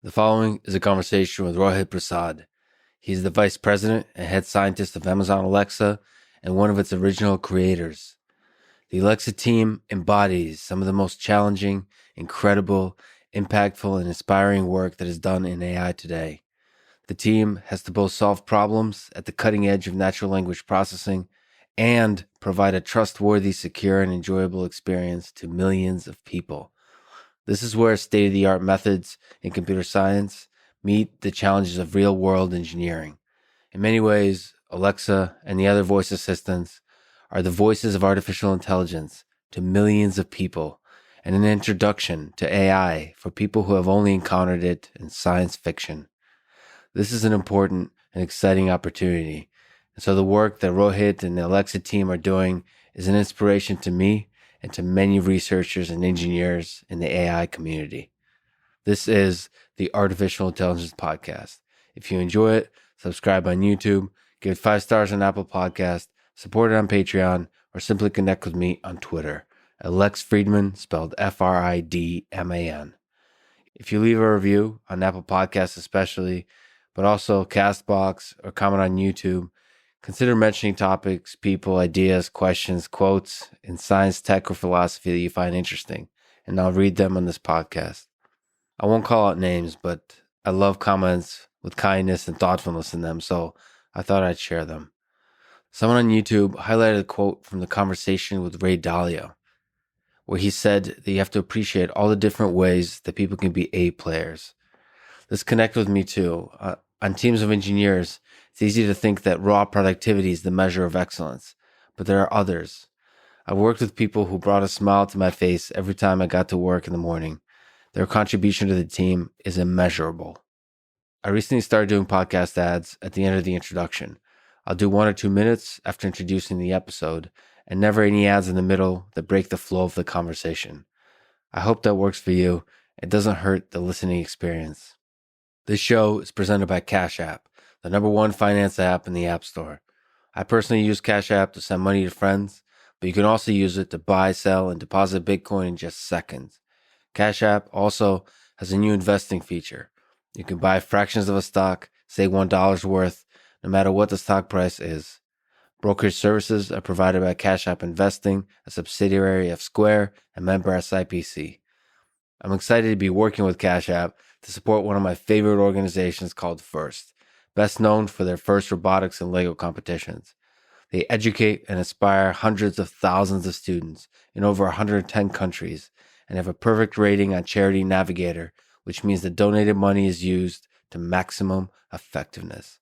The following is a conversation with Rohit Prasad. He's the vice president and head scientist of Amazon Alexa and one of its original creators. The Alexa team embodies some of the most challenging, incredible, impactful, and inspiring work that is done in AI today. The team has to both solve problems at the cutting edge of natural language processing and provide a trustworthy, secure, and enjoyable experience to millions of people. This is where state-of-the-art methods in computer science meet the challenges of real-world engineering. In many ways, Alexa and the other voice assistants are the voices of artificial intelligence to millions of people and an introduction to AI for people who have only encountered it in science fiction. This is an important and exciting opportunity. And so the work that Rohit and the Alexa team are doing is an inspiration to me and to many researchers and engineers in the AI community. This is the Artificial Intelligence Podcast. If you enjoy it, subscribe on YouTube, give it 5 stars on Apple Podcast, support it on Patreon, or simply connect with me on Twitter at Lex Friedman, spelled Fridman. If you leave a review on Apple Podcasts especially, but also CastBox or comment on YouTube, consider mentioning topics, people, ideas, questions, quotes in science, tech, or philosophy that you find interesting, and I'll read them on this podcast. I won't call out names, but I love comments with kindness and thoughtfulness in them, so I thought I'd share them. Someone on YouTube highlighted a quote from the Conversation with Ray Dalio, where he said that you have to appreciate all the different ways that people can be A players. This connected with me too. On teams of engineers, it's easy to think that raw productivity is the measure of excellence, but there are others. I've worked with people who brought a smile to my face every time I got to work in the morning. Their contribution to the team is immeasurable. I recently started doing podcast ads at the end of the introduction. I'll do 1 or 2 minutes after introducing the episode, and never any ads in the middle that break the flow of the conversation. I hope that works for you. It doesn't hurt the listening experience. This show is presented by Cash App, the #1 finance app in the App Store. I personally use Cash App to send money to friends, but you can also use it to buy, sell, and deposit Bitcoin in just seconds. Cash App also has a new investing feature. You can buy fractions of a stock, say $1 worth, no matter what the stock price is. Brokerage services are provided by Cash App Investing, a subsidiary of Square and member SIPC. I'm excited to be working with Cash App to support one of my favorite organizations called FIRST, best known for their FIRST robotics and Lego competitions. They educate and inspire hundreds of thousands of students in over 110 countries and have a perfect rating on Charity Navigator, which means the donated money is used to maximum effectiveness.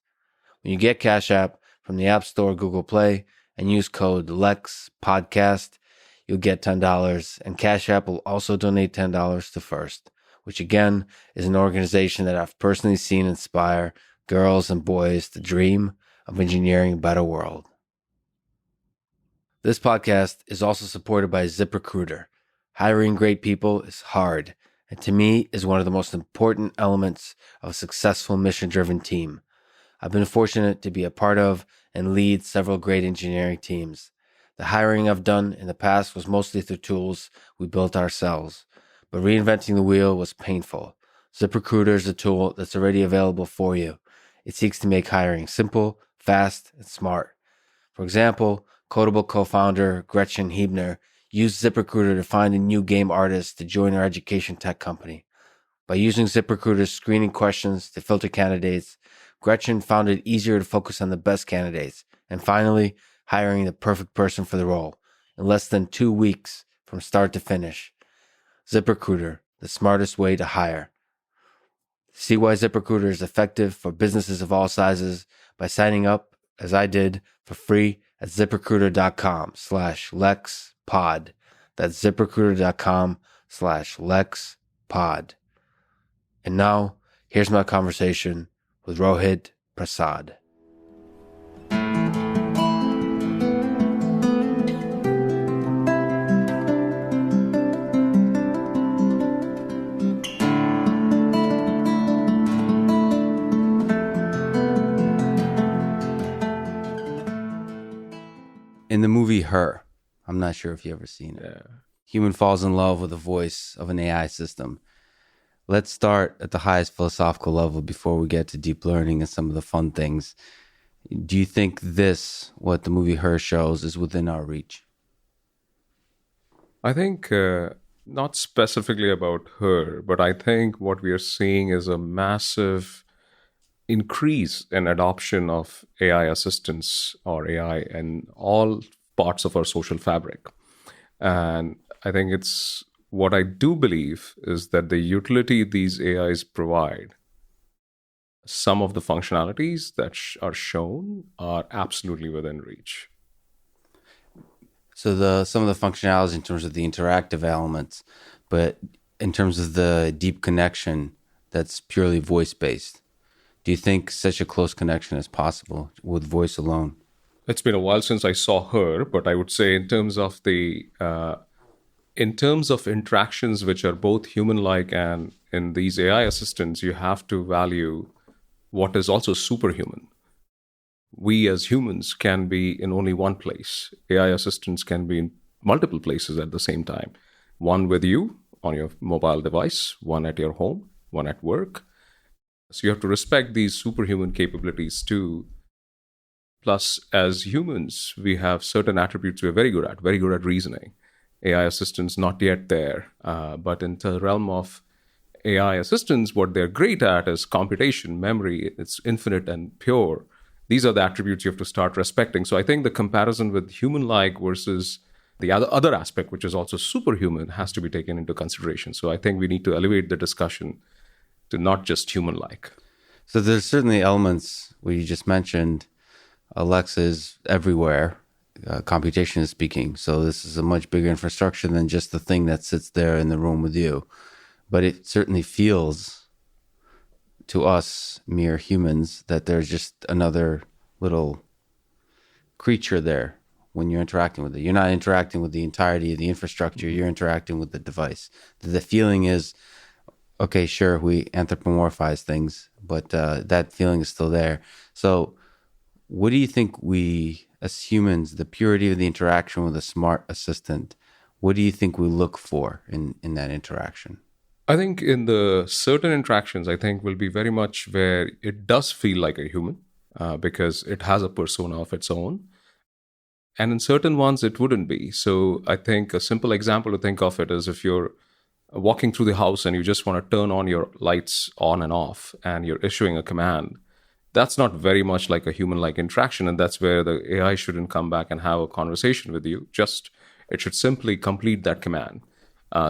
When you get Cash App from the App Store, Google Play, and use code LEXPODCAST, you'll get $10, and Cash App will also donate $10 to FIRST, which again is an organization that I've personally seen inspire girls and boys to dream of engineering a better world. This podcast is also supported by ZipRecruiter. Hiring great people is hard, and to me is one of the most important elements of a successful mission-driven team. I've been fortunate to be a part of and lead several great engineering teams. The hiring I've done in the past was mostly through tools we built ourselves, but reinventing the wheel was painful. ZipRecruiter is a tool that's already available for you. It seeks to make hiring simple, fast, and smart. For example, Codable co-founder Gretchen Hebner used ZipRecruiter to find a new game artist to join her education tech company. By using ZipRecruiter's screening questions to filter candidates, Gretchen found it easier to focus on the best candidates, and finally, hiring the perfect person for the role in less than 2 weeks from start to finish. ZipRecruiter, the smartest way to hire. See why ZipRecruiter is effective for businesses of all sizes by signing up, as I did, for free at ZipRecruiter.com/LexPod. That's ZipRecruiter.com/LexPod. And now, here's my conversation with Rohit Prasad. In the movie Her, I'm not sure if you've ever seen it. Yeah. Human falls in love with the voice of an AI system. Let's start at the highest philosophical level before we get to deep learning and some of the fun things. Do you think this, what the movie Her shows, is within our reach? I think not specifically about her, but I think what we are seeing is a massive increase in adoption of AI assistants or AI in all parts of our social fabric. And I think it's what I do believe is that the utility these AIs provide, some of the functionalities that are shown are absolutely within reach. So some of the functionalities in terms of the interactive elements, but in terms of the deep connection that's purely voice based, do you think such a close connection is possible with voice alone? It's been a while since I saw her, but I would say in terms of interactions which are both human-like and in these AI assistants, you have to value what is also superhuman. We as humans can be in only one place. AI assistants can be in multiple places at the same time. One with you on your mobile device, one at your home, one at work. So you have to respect these superhuman capabilities too. Plus, as humans, we have certain attributes we're very good at reasoning. AI assistants not yet there, but in the realm of AI assistants, what they're great at is computation, memory. It's infinite and pure. These are the attributes you have to start respecting. So I think the comparison with human-like versus the other aspect, which is also superhuman, has to be taken into consideration. So I think we need to elevate the discussion to not just human-like. So there's certainly elements where you just mentioned Alexa is everywhere. Computation is speaking. So this is a much bigger infrastructure than just the thing that sits there in the room with you. But it certainly feels to us, mere humans, that there's just another little creature there when you're interacting with it. You're not interacting with the entirety of the infrastructure. You're interacting with the device. The feeling is, okay, sure, we anthropomorphize things, but that feeling is still there. So what do you think we, as humans, the purity of the interaction with a smart assistant, what do you think we look for in that interaction? I think in the certain interactions, I think will be very much where it does feel like a human because it has a persona of its own. And in certain ones, it wouldn't be. So I think a simple example to think of it is if you're walking through the house and you just want to turn on your lights on and off and you're issuing a command, that's not very much like a human-like interaction. And that's where the AI shouldn't come back and have a conversation with you. Just it should simply complete that command.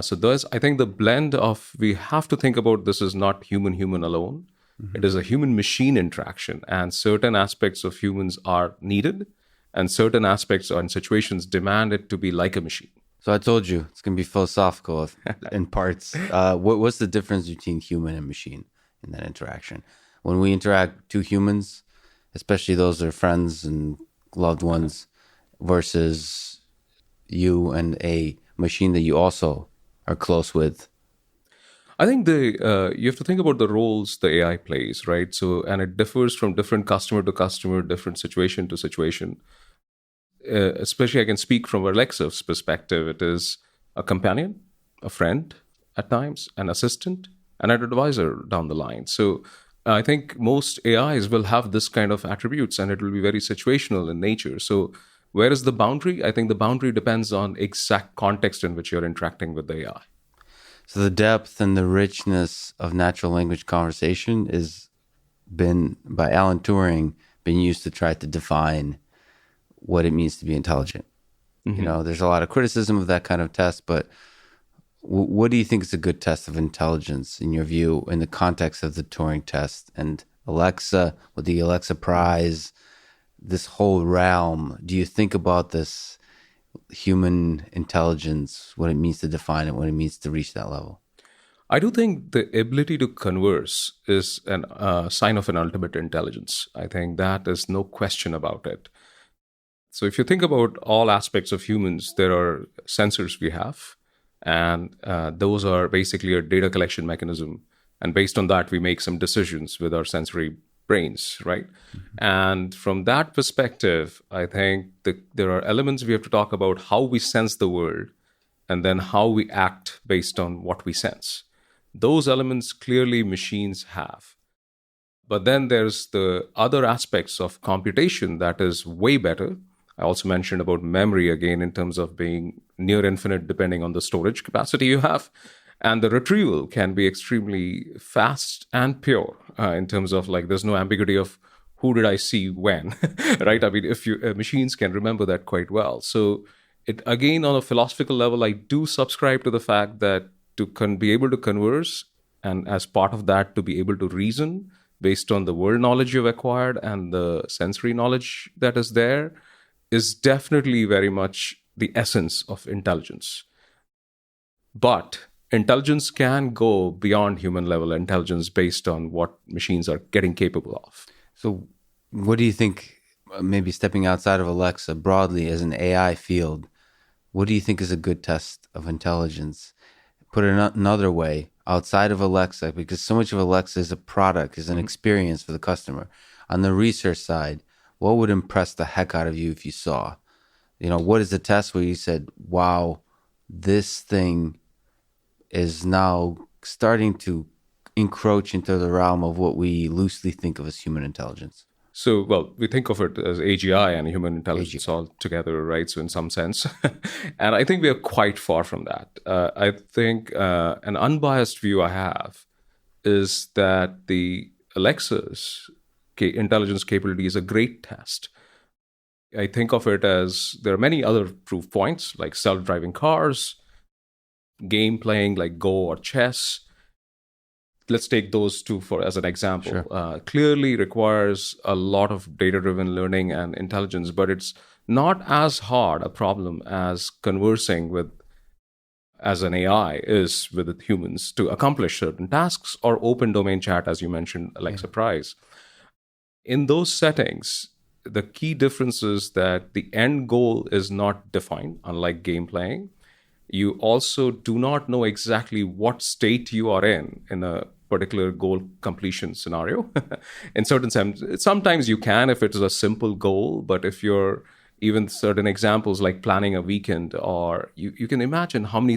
So there's, I think the blend of, we have to think about this is not human alone. Mm-hmm. It is a human machine interaction, and certain aspects of humans are needed and certain aspects and situations demand it to be like a machine. So I told you it's going to be philosophical in parts. What's the difference between human and machine in that interaction? When we interact, two humans, especially those that are friends and loved ones, versus you and a machine that you also are close with. I think you have to think about the roles the AI plays, right? So, and it differs from different customer to customer, different situation to situation. Especially, I can speak from Alexa's perspective. It is a companion, a friend at times, an assistant, and an advisor down the line. So, I think most AIs will have this kind of attributes, and it will be very situational in nature. So, where is the boundary? I think the boundary depends on exact context in which you're interacting with the AI. So the depth and the richness of natural language conversation is been, by Alan Turing, been used to try to define what it means to be intelligent. Mm-hmm. You know, there's a lot of criticism of that kind of test, but what do you think is a good test of intelligence in your view in the context of the Turing test and Alexa with the Alexa Prize? This whole realm, do you think about this human intelligence, what it means to define it, what it means to reach that level? I do think the ability to converse is a sign of an ultimate intelligence. I think that is no question about it. So if you think about all aspects of humans, there are sensors we have, and those are basically a data collection mechanism. And based on that, we make some decisions with our sensory brains, right? Mm-hmm. And from that perspective, I think there are elements we have to talk about how we sense the world and then how we act based on what we sense. Those elements clearly machines have. But then there's the other aspects of computation that is way better. I also mentioned about memory again in terms of being near infinite depending on the storage capacity you have. And the retrieval can be extremely fast and pure in terms of like there's no ambiguity of who did I see when, right? I mean, if you machines can remember that quite well. So it again on a philosophical level, I do subscribe to the fact that to be able to converse and as part of that to be able to reason based on the world knowledge you've acquired and the sensory knowledge that is there is definitely very much the essence of intelligence. But intelligence can go beyond human level intelligence based on what machines are getting capable of. So what do you think, maybe stepping outside of Alexa broadly as an AI field, what do you think is a good test of intelligence? Put it another way, outside of Alexa, because so much of Alexa is a product, is an experience for the customer. On the research side, what would impress the heck out of you if you saw? What is the test where you said, wow, this thing is now starting to encroach into the realm of what we loosely think of as human intelligence? So, well, we think of it as AGI and human intelligence all together, right? So in some sense. And I think we are quite far from that. I think an unbiased view I have is that the Alexa's intelligence capability is a great test. I think of it as there are many other proof points like self-driving cars, game playing like Go or chess. Let's take those two as an example. Sure. Clearly requires a lot of data-driven learning and intelligence, but it's not as hard a problem as conversing with, as an AI is with humans to accomplish certain tasks, or open domain chat, as you mentioned, Alexa Prize. In those settings, the key difference is that the end goal is not defined, unlike game playing. You also do not know exactly what state you are in a particular goal completion scenario. In certain sense, sometimes you can if it is a simple goal, but if you're even certain examples like planning a weekend, or you can imagine how many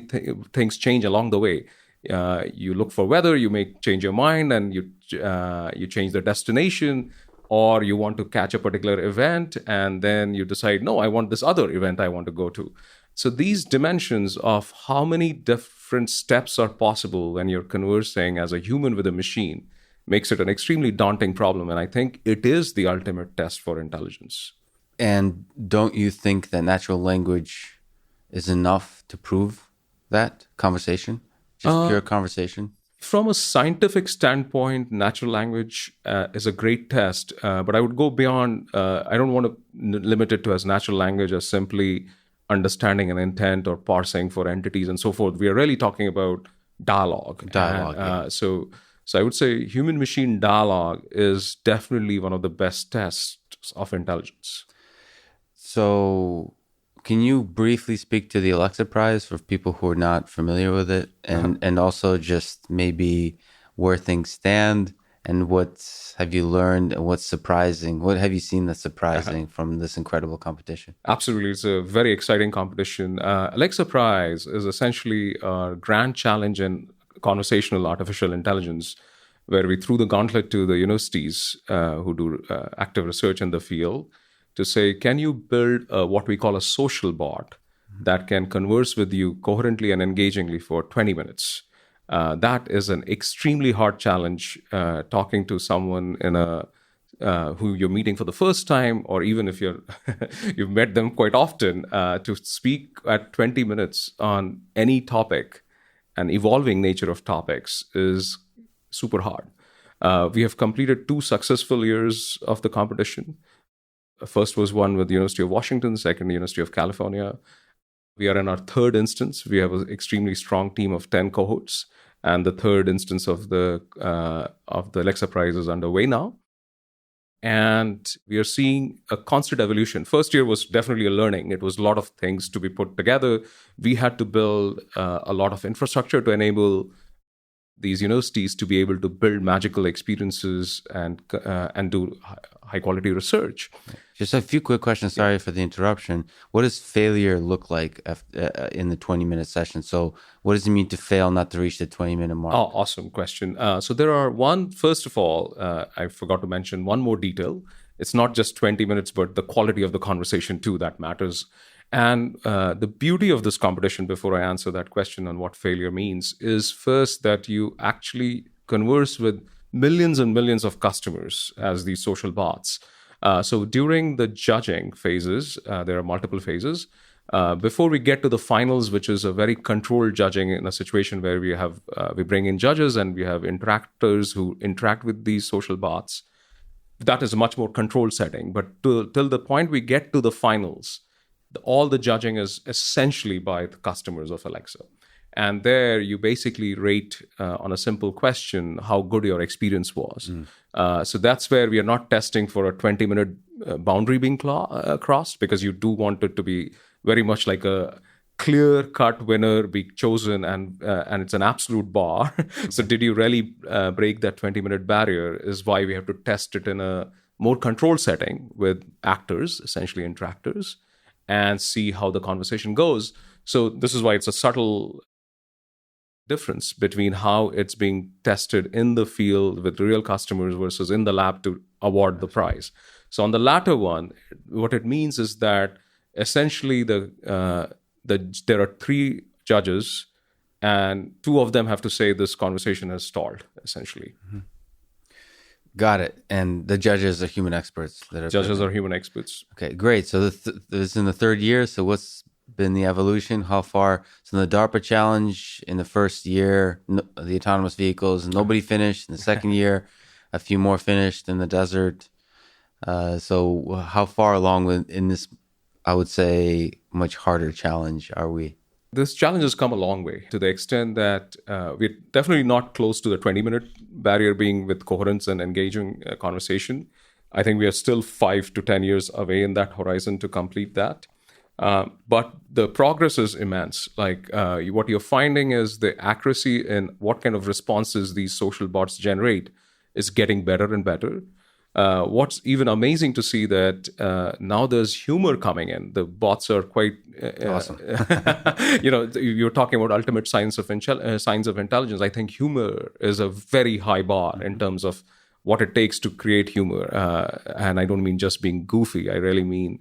things change along the way. You look for weather, you may change your mind, and you change the destination, or you want to catch a particular event, and then you decide, no, I want this other event I want to go to. So these dimensions of how many different steps are possible when you're conversing as a human with a machine makes it an extremely daunting problem. And I think it is the ultimate test for intelligence. And don't you think that natural language is enough to prove that conversation? Just pure conversation? From a scientific standpoint, natural language is a great test, but I would go beyond. I don't want to limit it to as natural language as simply understanding an intent or parsing for entities and so forth. We are really talking about dialogue. So I would say human-machine dialogue is definitely one of the best tests of intelligence. So can you briefly speak to the Alexa Prize for people who are not familiar with it, and also just maybe where things stand, and what have you learned, and what's surprising? What have you seen that's surprising from this incredible competition? Absolutely. It's a very exciting competition. Alexa Prize is essentially a grand challenge in conversational artificial intelligence, where we threw the gauntlet to the universities who do active research in the field to say, can you build what we call a social bot that can converse with you coherently and engagingly for 20 minutes? That is an extremely hard challenge, talking to someone who you're meeting for the first time, or even if you've met them quite often, to speak at 20 minutes on any topic, an evolving nature of topics, is super hard. We have completed 2 successful years of the competition. First was one with the University of Washington, second, University of California. We are in our 3rd instance. We have an extremely strong team of 10 cohorts, and the 3rd instance of the Alexa Prize is underway now. And we are seeing a constant evolution. First year was definitely a learning. It was a lot of things to be put together. We had to build a lot of infrastructure to enable these universities to be able to build magical experiences and do high quality research. Just a few quick questions. Sorry for the interruption. What does failure look like in the 20-minute session? So what does it mean to fail, not to reach the 20-minute mark? Oh, awesome question. So there are first of all, I forgot to mention one more detail. It's not just 20 minutes, but the quality of the conversation too that matters. And the beauty of this competition, before I answer that question on what failure means, is first that you actually converse with millions and millions of customers as these social bots. So during the judging phases, there are multiple phases. Before we get to the finals, which is a very controlled judging in a situation where we bring in judges and we have interactors who interact with these social bots. That is a much more controlled setting. But till the point we get to the finals, all the judging is essentially by the customers of Alexa. And there you basically rate on a simple question how good your experience was. So that's where we are not testing for a 20-minute boundary being crossed, because you do want it to be very much like a clear-cut winner be chosen, and it's an absolute bar. So did you really break that 20-minute barrier is why we have to test it in a more controlled setting with actors, essentially interactors, and see how the conversation goes. So this is why it's a subtle difference between how it's being tested in the field with real customers versus in the lab to award the prize. So on the latter one, what it means is that essentially there are 3 judges, and 2 of them have to say this conversation has stalled, essentially. Got it. And the judges are human experts. Judges are human experts. Okay, great. So this is in the 3rd year. So what's been the evolution? How far? So in the DARPA challenge, in the first year, the autonomous vehicles, nobody finished. In the 2nd year, a few more finished in the desert. So how far along in this, I would say, much harder challenge are we? This challenge has come a long way, to the extent that we're definitely not close to the 20-minute barrier being with coherence and engaging conversation. I think we are still 5 to 10 years away in that horizon to complete that. But the progress is immense. Like what you're finding is the accuracy in what kind of responses these social bots generate is getting better and better. What's even amazing to see that now there's humor coming in. The bots are quite awesome. You're talking about ultimate science of intelligence. I think humor is a very high bar in terms of what it takes to create humor. And I don't mean just being goofy. I really mean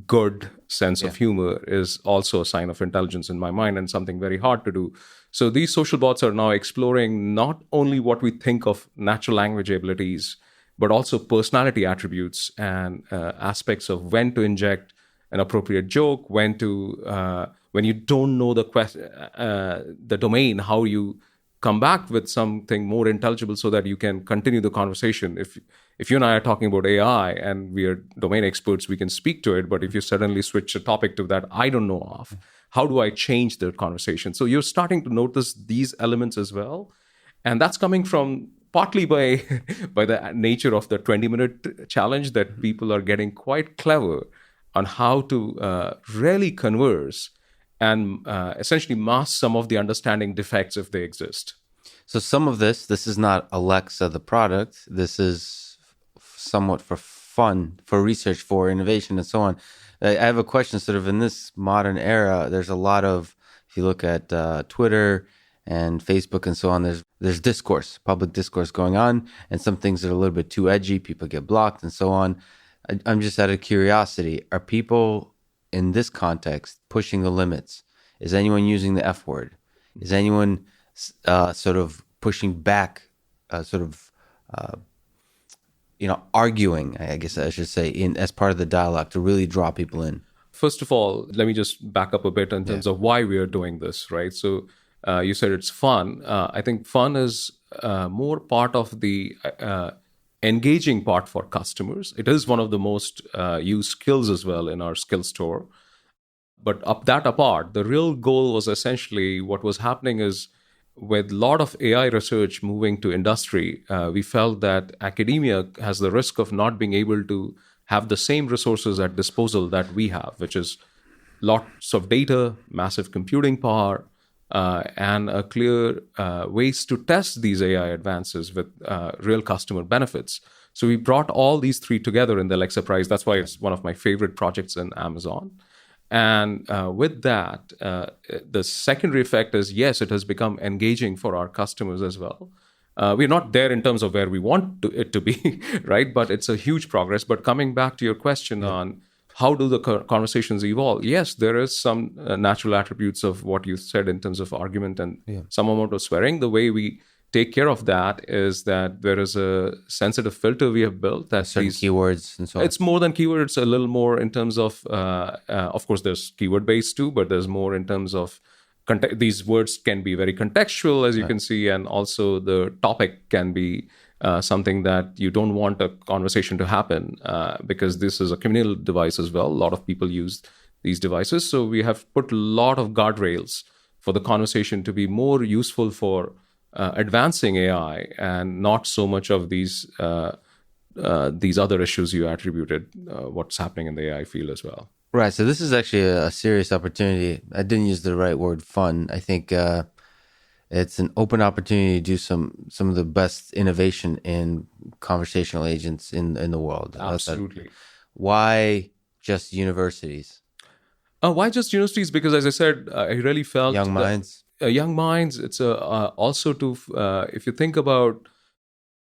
good sense of humor is also a sign of intelligence in my mind, and something very hard to do. So these social bots are now exploring not only what we think of natural language abilities, but also personality attributes and aspects of when to inject an appropriate joke, when you don't know the domain, how you come back with something more intelligible so that you can continue the conversation. If you and I are talking about AI and we are domain experts, we can speak to it. But if you suddenly switch a topic to that I don't know of, how do I change the conversation? So you're starting to notice these elements as well. And that's coming from partly by the nature of the 20-minute challenge, that people are getting quite clever on how to really converse and essentially mask some of the understanding defects if they exist. So some of this is not Alexa, the product. This is somewhat for fun, for research, for innovation, and so on. I have a question sort of in this modern era. There's a lot of, if you look at Twitter and Facebook and so on, there's discourse, public discourse going on, and some things that are a little bit too edgy, people get blocked and so on. I'm just out of curiosity, are people in this context pushing the limits? Is anyone using the F word? Is anyone sort of pushing back, arguing, I guess I should say, as part of the dialogue to really draw people in? First of all, let me just back up a bit in terms of why we are doing this, right? So you said it's fun. I think fun is more part of the engaging part for customers. It is one of the most used skills as well in our skill store. But that apart, the real goal was essentially what was happening is, with a lot of AI research moving to industry, we felt that academia has the risk of not being able to have the same resources at disposal that we have, which is lots of data, massive computing power, and a clear ways to test these AI advances with real customer benefits. So we brought all these three together in the Alexa Prize. That's why it's one of my favorite projects in Amazon. And with that, the secondary effect is, yes, it has become engaging for our customers as well. We're not there in terms of where we want it to be, right? But it's a huge progress. But coming back to your question on how do the conversations evolve? Yes, there is some natural attributes of what you said in terms of argument and some amount of swearing. The way we take care of that is that there is a sensitive filter we have built that certain keywords and so on. It's more than keywords, a little more in terms of course, there's keyword based too, but there's more in terms of these words can be very contextual, as you can see, and also the topic can be something that you don't want a conversation to happen because this is a communal device as well. A lot of people use these devices. So we have put a lot of guardrails for the conversation to be more useful for advancing AI and not so much of these other issues you attributed what's happening in the AI field as well. Right. So this is actually a serious opportunity. I didn't use the right word, fun. I think it's an open opportunity to do some of the best innovation in conversational agents in the world. Absolutely. Why just universities? Why just universities? Because as I said, I really felt young minds. Young minds. It's also to if you think about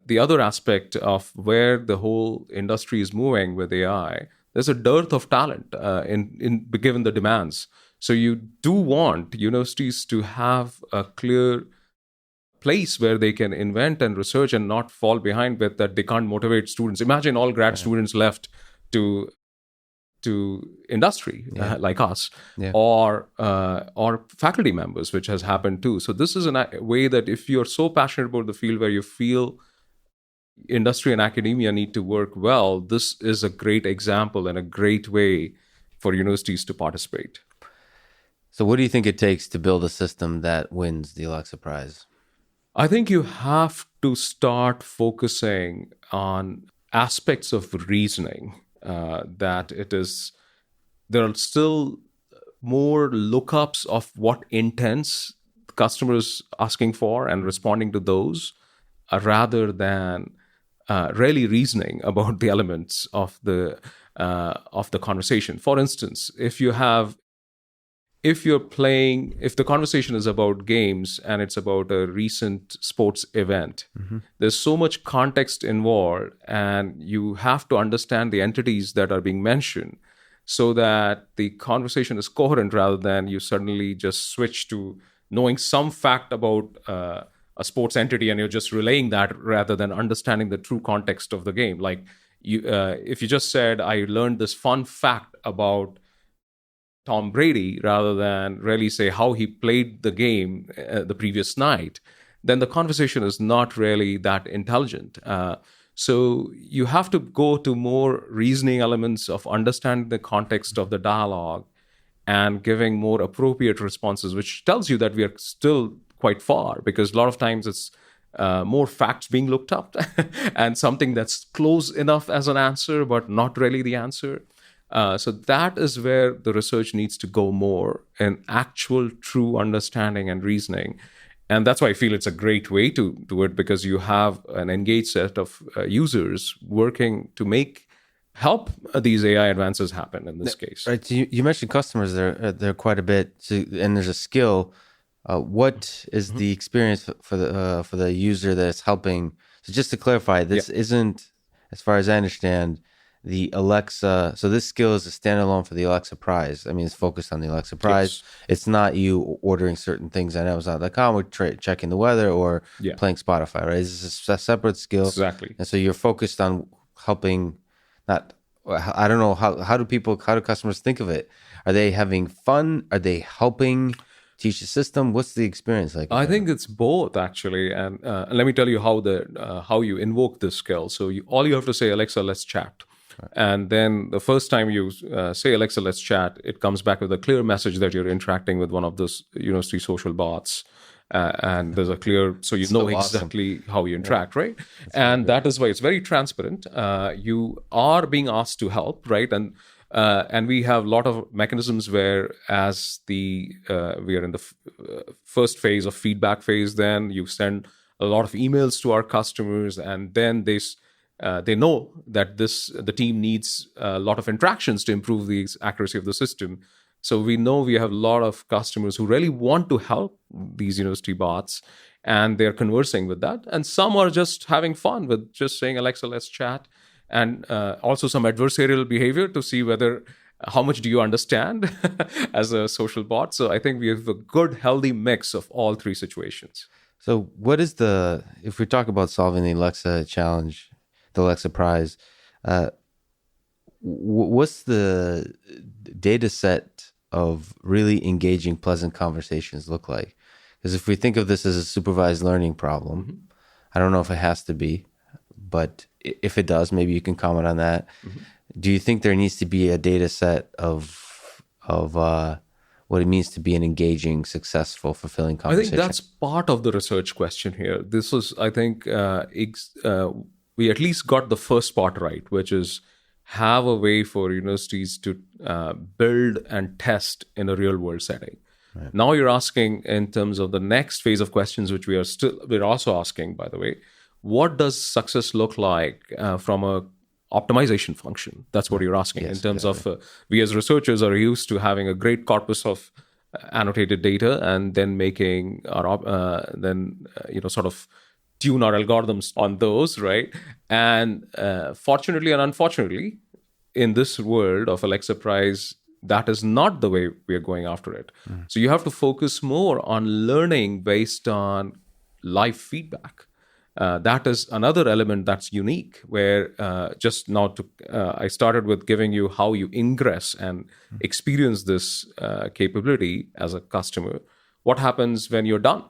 the other aspect of where the whole industry is moving with AI, there's a dearth of talent in given the demands. So you do want universities to have a clear place where they can invent and research and not fall behind with that they can't motivate students. Imagine all grad students left to industry like us, or faculty members, which has happened too. So this is a way that if you're so passionate about the field where you feel industry and academia need to work well, this is a great example and a great way for universities to participate. So what do you think it takes to build a system that wins the Alexa Prize? I think you have to start focusing on aspects of reasoning. That it is, there are still more lookups of what intents the customers asking for and responding to those, rather than really reasoning about the elements of the conversation. For instance, if the conversation is about games and it's about a recent sports event, there's so much context involved, and you have to understand the entities that are being mentioned so that the conversation is coherent, rather than you suddenly just switch to knowing some fact about a sports entity and you're just relaying that rather than understanding the true context of the game. Like if you just said, I learned this fun fact about Tom Brady, rather than really say how he played the game the previous night, then the conversation is not really that intelligent. So you have to go to more reasoning elements of understanding the context of the dialogue and giving more appropriate responses, which tells you that we are still quite far, because a lot of times it's more facts being looked up and something that's close enough as an answer, but not really the answer. So that is where the research needs to go more in actual true understanding and reasoning. And that's why I feel it's a great way to do it, because you have an engaged set of users working to help these AI advances happen in this case. Right. So you mentioned customers there quite a bit, and there's a skill. What is the experience for the user that's helping? So just to clarify, this isn't, as far as I understand, the Alexa. So this skill is a standalone for the Alexa Prize. I mean, it's focused on the Alexa Prize. Yes. It's not you ordering certain things on Amazon.com or checking the weather or playing Spotify, right? It's a separate skill. Exactly. And so you're focused on helping. I don't know how do customers think of it? Are they having fun? Are they helping teach the system? What's the experience like? I think it's both, actually. And let me tell you how you invoke this skill. So all you have to say, Alexa, let's chat. Right. And then the first time you say, Alexa, let's chat, it comes back with a clear message that you're interacting with one of those university social bots. And there's a clear, so you know exactly how you interact, right? That's that is why it's very transparent. You are being asked to help, right? And And we have a lot of mechanisms where, as we are in the first phase of feedback phase, then you send a lot of emails to our customers, and then they know that the team needs a lot of interactions to improve the accuracy of the system. So we know we have a lot of customers who really want to help these university bots, and they're conversing with that. And some are just having fun with just saying, Alexa, let's chat. And also some adversarial behavior to see whether how much do you understand as a social bot. So I think we have a good, healthy mix of all three situations. So if we talk about solving the Alexa challenge, the Alexa prize, what's the data set of really engaging, pleasant conversations look like? Because if we think of this as a supervised learning problem, I don't know if it has to be, but if it does, maybe you can comment on that. Do you think there needs to be a data set of what it means to be an engaging, successful, fulfilling conversation? I think that's part of the research question here. This was, I think, we at least got the first part right, which is have a way for universities to build and test in a real world setting. Right. Now you're asking in terms of the next phase of questions, which we're also asking, by the way, what does success look like from a optimization function? That's what you're asking. Yes, in terms of we as researchers are used to having a great corpus of annotated data and then making our sort of tune our algorithms on those, right? And fortunately and unfortunately, in this world of Alexa Prize, that is not the way we are going after it. So you have to focus more on learning based on live feedback. That is another element that's unique, where just now I started with giving you how you ingress and experience this capability as a customer. What happens when you're done?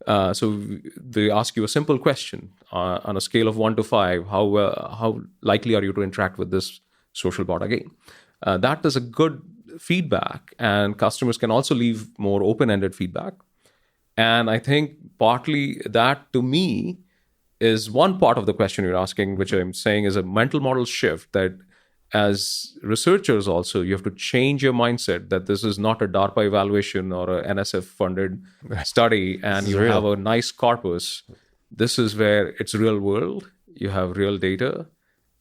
So they ask you a simple question on a scale of 1 to 5. How likely are you to interact with this social bot again? That is a good feedback, and customers can also leave more open-ended feedback. And I think partly that, to me, is one part of the question you're asking, which I'm saying is a mental model shift, that as researchers also, you have to change your mindset that this is not a DARPA evaluation or a NSF-funded study and you have a nice corpus. This is where it's real world. You have real data.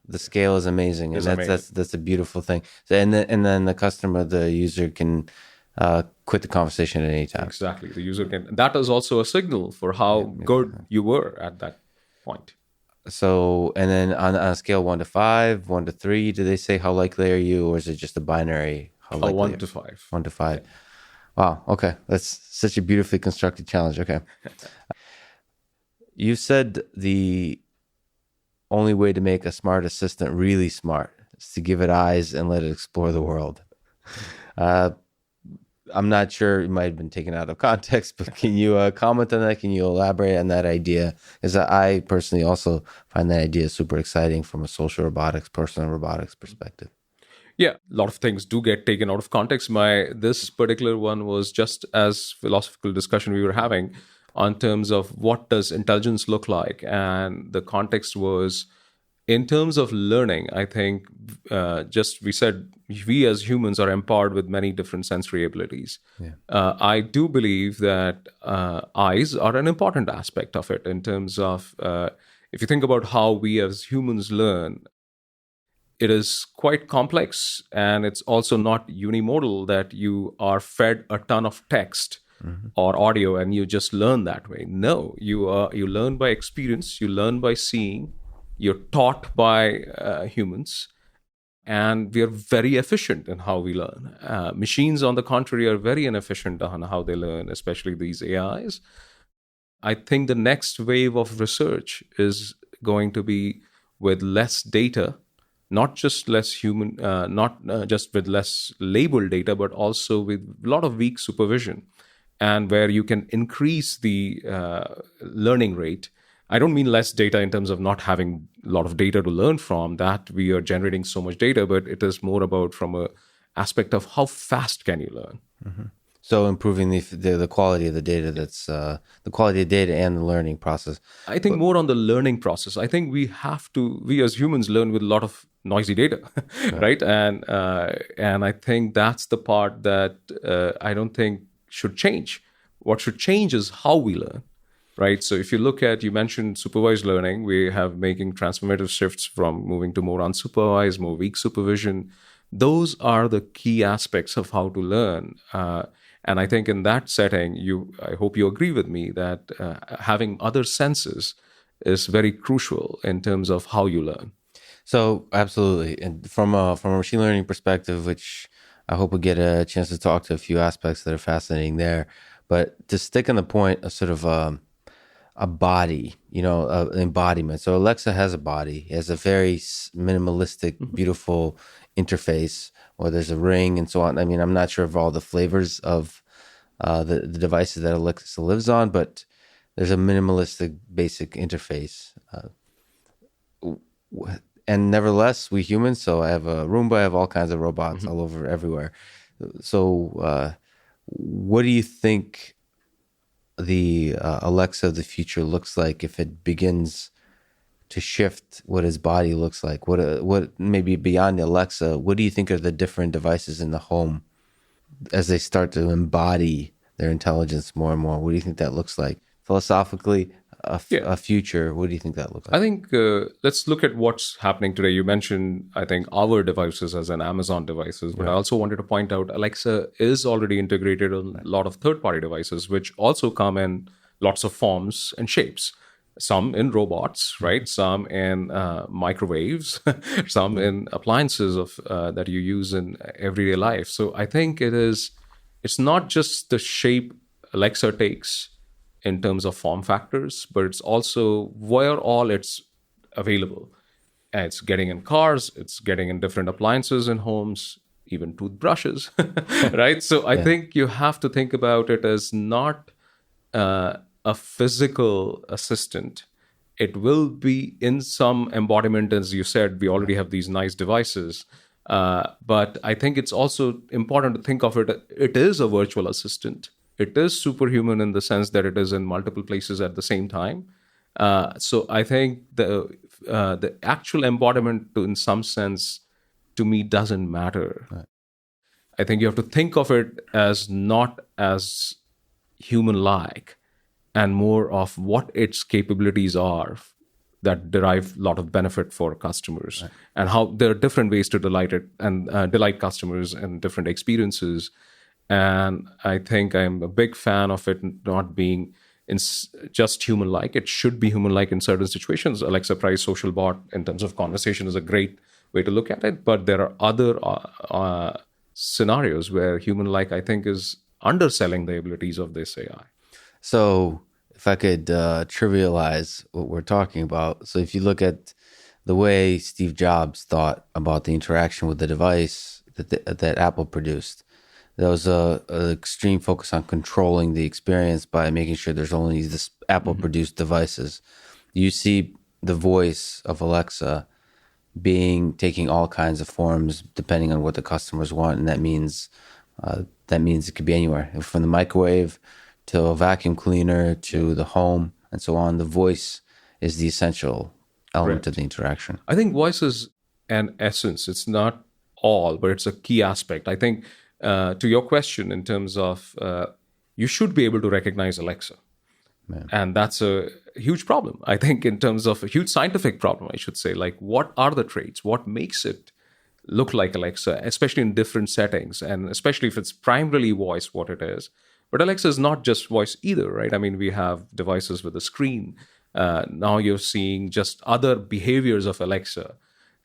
The scale is amazing, and that's a beautiful thing. So, and then the customer, the user can quit the conversation at any time. Exactly, the user can. That is also a signal for how good you were at that point. So, and then on a scale 1 to 5, 1 to 3, do they say how likely are you, or is it just a binary? 1 to 5. 1 to 5. Yeah. Wow. Okay, that's such a beautifully constructed challenge. Okay, you said the only way to make a smart assistant really smart is to give it eyes and let it explore the world. I'm not sure, it might have been taken out of context, but can you comment on that? Can you elaborate on that idea? Because I personally also find that idea super exciting from a social robotics, personal robotics perspective. Yeah, a lot of things do get taken out of context. This particular one was just as philosophical discussion we were having on terms of what does intelligence look like. And the context was, in terms of learning, I think we said we as humans are empowered with many different sensory abilities. Yeah. I do believe that eyes are an important aspect of it in terms of, if you think about how we as humans learn, it is quite complex, and it's also not unimodal that you are fed a ton of text or audio and you just learn that way. No, you learn by experience, you learn by seeing, you're taught by humans, and we are very efficient in how we learn. Machines, on the contrary, are very inefficient on how they learn, especially these AIs. I think the next wave of research is going to be with less data, not just less human, not just with less labeled data, but also with a lot of weak supervision, and where you can increase the learning rate. I don't mean less data in terms of not having a lot of data to learn from, that we are generating so much data, but it is more about from a aspect of how fast can you learn. So improving the quality of the data, that's the quality of data and the learning process. I think more on the learning process. I think we as humans learn with a lot of noisy data, right? And I think that's the part that I don't think should change. What should change is how we learn, right? So if you look at, you mentioned supervised learning, we have making transformative shifts from moving to more unsupervised, more weak supervision. Those are the key aspects of how to learn. And I think in that setting, I hope you agree with me that having other senses is very crucial in terms of how you learn. So absolutely, and from a machine learning perspective, which I hope we get a chance to talk to a few aspects that are fascinating there. But to stick on the point of sort of a body, embodiment. So Alexa has a body. It has a very minimalistic, beautiful interface where there's a ring and so on. I mean, I'm not sure of all the flavors of the devices that Alexa lives on, but there's a minimalistic, basic interface. And nevertheless, we humans, so I have a Roomba, I have all kinds of robots all over everywhere. So what do you think the Alexa of the future looks like if it begins to shift what his body looks like? What maybe beyond Alexa, what do you think are the different devices in the home as they start to embody their intelligence more and more? What do you think that looks like? Philosophically, a future, what do you think that looks like? I think let's look at what's happening today. You mentioned, I think, our devices as an Amazon devices, but I also wanted to point out Alexa is already integrated on a lot of third-party devices, which also come in lots of forms and shapes. Some in robots, right? Some in microwaves, some in appliances that you use in everyday life. So I think it's not just the shape Alexa takes in terms of form factors, but it's also where all it's available. And it's getting in cars, it's getting in different appliances in homes, even toothbrushes, right? So I think you have to think about it as not a physical assistant. It will be in some embodiment, as you said, we already have these nice devices. But I think it's also important to think of it, it is a virtual assistant. It is superhuman in the sense that it is in multiple places at the same time. So I think the actual embodiment, in some sense, to me, doesn't matter. Right. I think you have to think of it as not as human-like and more of what its capabilities are that derive a lot of benefit for customers, right, and how there are different ways to delight it and delight customers and different experiences. And I think I'm a big fan of it not being just human-like. It should be human-like in certain situations. Alexa Price Social Bot in terms of conversation is a great way to look at it. But there are other scenarios where human-like, I think, is underselling the abilities of this AI. So if I could trivialize what we're talking about. So if you look at the way Steve Jobs thought about the interaction with the device that Apple produced, there was an extreme focus on controlling the experience by making sure there's only this Apple-produced devices. You see the voice of Alexa taking all kinds of forms depending on what the customers want, and that means it could be anywhere, from the microwave to a vacuum cleaner to the home and so on. The voice is the essential element of the interaction. I think voice is an essence. It's not all, but it's a key aspect. I think. To your question, in terms of you should be able to recognize Alexa. Man. And that's a huge problem, I think, in terms of a huge scientific problem, I should say. Like, what are the traits? What makes it look like Alexa, especially in different settings, and especially if it's primarily voice, what it is. But Alexa is not just voice either, right? I mean, we have devices with a screen. Now you're seeing just other behaviors of Alexa.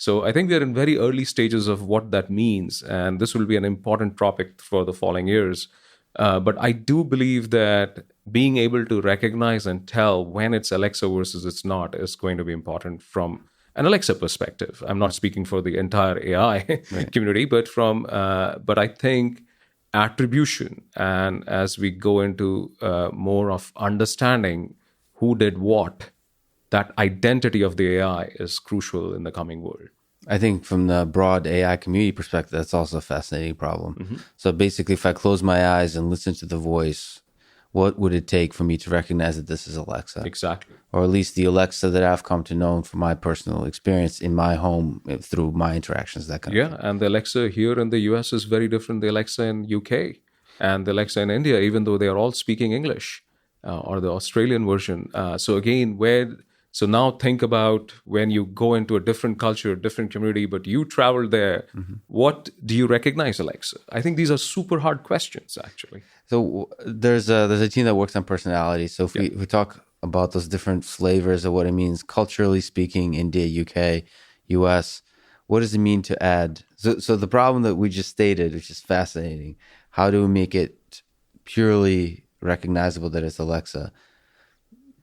So I think we're in very early stages of what that means, and this will be an important topic for the following years. But I do believe that being able to recognize and tell when it's Alexa versus it's not is going to be important from an Alexa perspective. I'm not speaking for the entire AI community, but I think attribution, and as we go into more of understanding who did what, that identity of the AI is crucial in the coming world. I think from the broad AI community perspective, that's also a fascinating problem. Mm-hmm. So basically, if I close my eyes and listen to the voice, what would it take for me to recognize that this is Alexa? Exactly. Or at least the Alexa that I've come to know from my personal experience in my home through my interactions, that kind of Yeah, thing. and the Alexa here in the US is very different than the Alexa in UK and the Alexa in India, even though they are all speaking English or the Australian version. So again, so now think about when you go into a different culture, different community, but you travel there, what do you recognize Alexa? I think these are super hard questions, actually. So there's a team that works on personality. So if we talk about those different flavors of what it means culturally speaking, India, UK, US, what does it mean to add? So the problem that we just stated, which is fascinating, how do we make it purely recognizable that it's Alexa,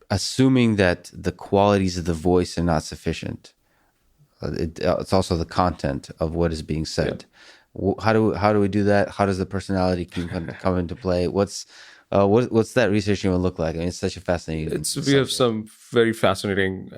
assuming that the qualities of the voice are not sufficient? It's also the content of what is being said. How do we do that? How does the personality come into play? What's that research even look like? I mean, it's such a fascinating. We have some very fascinating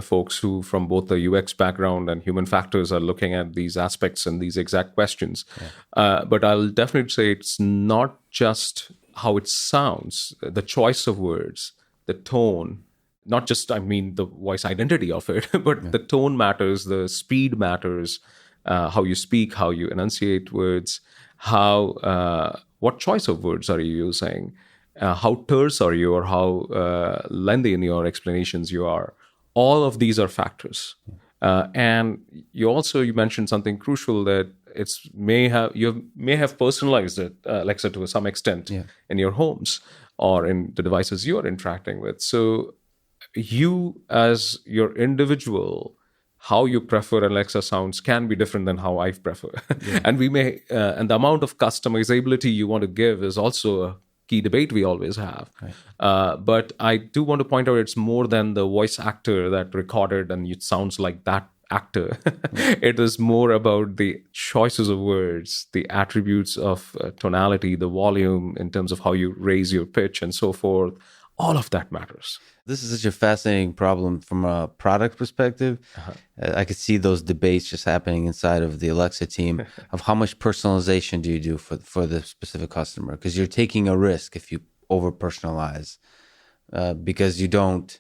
folks who, from both the UX background and human factors, are looking at these aspects and these exact questions. But I'll definitely say it's not just how it sounds, the choice of words, the tone. Not just, I mean, the voice identity of it, but the tone matters, the speed matters, how you speak, how you enunciate words, what choice of words are you using, how terse are you, or how lengthy in your explanations you are. All of these are factors. And you mentioned something crucial, that you may have personalized it, Alexa, to some extent in your homes or in the devices you are interacting with. So you as your individual, how you prefer Alexa sounds can be different than how I prefer. And and the amount of customizability you want to give is also a key debate we always have. But I do want to point out, it's more than the voice actor that recorded and it sounds like that actor. It is more about the choices of words, the attributes of tonality, the volume in terms of how you raise your pitch and so forth. All of that matters. This is such a fascinating problem from a product perspective. I could see those debates just happening inside of the Alexa team of how much personalization do you do for the specific customer? Because you're taking a risk if you over personalize, because you don't.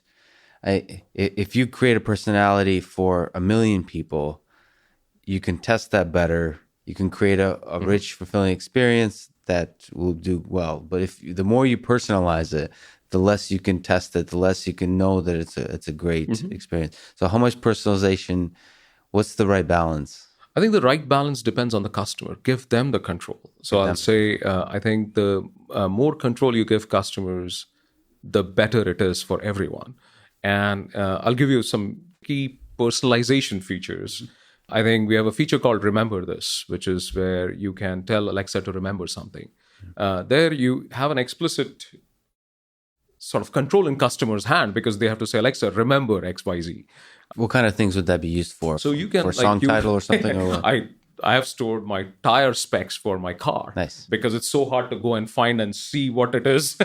If you create a personality for 1 million people, you can test that better. You can create a rich, fulfilling experience that will do well. But the more you personalize it, the less you can test it, the less you can know that it's a great experience. So how much personalization, what's the right balance? I think the right balance depends on the customer. Give them the control. So I'll say, I think the more control you give customers, the better it is for everyone. And I'll give you some key personalization features. I think we have a feature called Remember This, which is where you can tell Alexa to remember something. There you have an explicit sort of control in customer's hand, because they have to say, Alexa, remember XYZ. What kind of things would that be used for? So you can, for song title or something? Or what? I have stored my tire specs for my car. Nice. Because it's so hard to go and find and see what it is,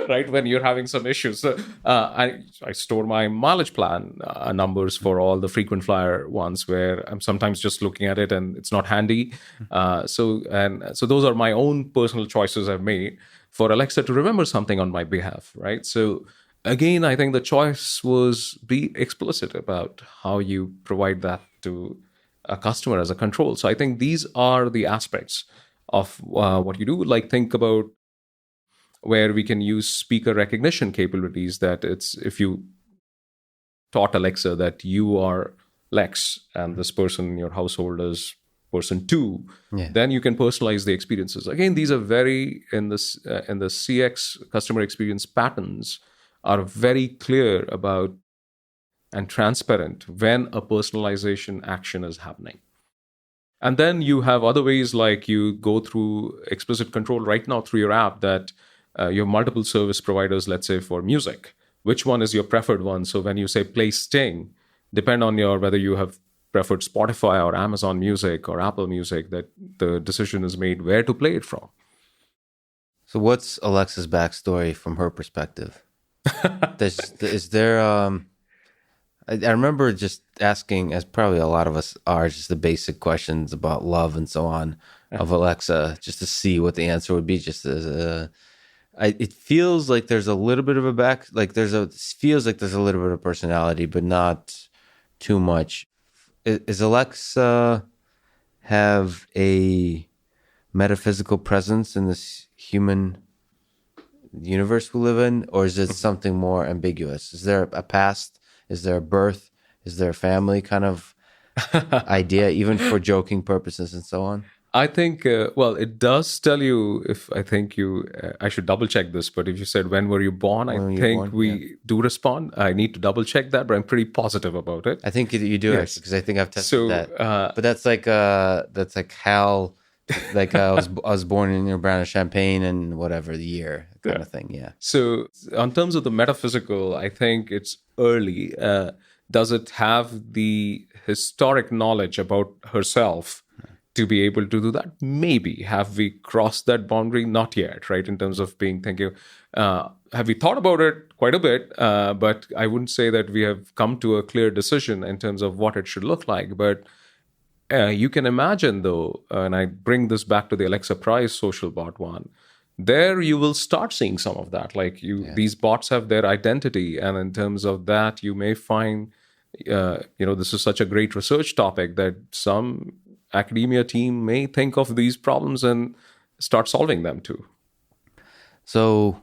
right, when you're having some issues. So I store my mileage plan numbers for all the frequent flyer ones, where I'm sometimes just looking at it and it's not handy. So those are my own personal choices I've made for Alexa to remember something on my behalf, right? So again, I think the choice was be explicit about how you provide that to a customer as a control. So I think these are the aspects of what you do. Like, think about where we can use speaker recognition capabilities, that if you taught Alexa that you are Lex and this person in your household is person 2, then you can personalize the experiences. Again, these are very, in the CX customer experience patterns, are very clear about and transparent when a personalization action is happening. And then you have other ways, like you go through explicit control right now through your app, that you have multiple service providers, let's say for music. Which one is your preferred one? So when you say play Sting, depend on whether you have preferred Spotify or Amazon Music or Apple Music, that the decision is made where to play it from. So what's Alexa's backstory from her perspective? Is there I remember just asking, as probably a lot of us are, just the basic questions about love and so on of Alexa, just to see what the answer would be. Just as it feels like there's a little bit of a it feels like there's a little bit of personality, but not too much. Is Alexa have a metaphysical presence in this human universe we live in, or is it something more ambiguous? Is there a past? Is there a birth? Is there a family kind of idea, even for joking purposes and so on? I think, well, it does tell you if I think I should double check this, but if you said, when were you born? When I were you think born? we Yeah. do respond. I need to double check that, but I'm pretty positive about it. I think you do Yes. because I think I've tested So, that. But that's like Hal, like I was born in Brown of Champagne and whatever the year kind of thing. Yeah. So, in terms of the metaphysical, I think it's early. Does it have the historic knowledge about herself to be able to do that? Maybe. Have we crossed that boundary? Not yet, right? In terms of thinking, have we thought about it quite a bit? But I wouldn't say that we have come to a clear decision in terms of what it should look like. But you can imagine, though, and I bring this back to the Alexa Price social bot one, there you will start seeing some of that. Like these bots have their identity. And in terms of that, you may find, this is such a great research topic that some academia team may think of these problems and start solving them too. So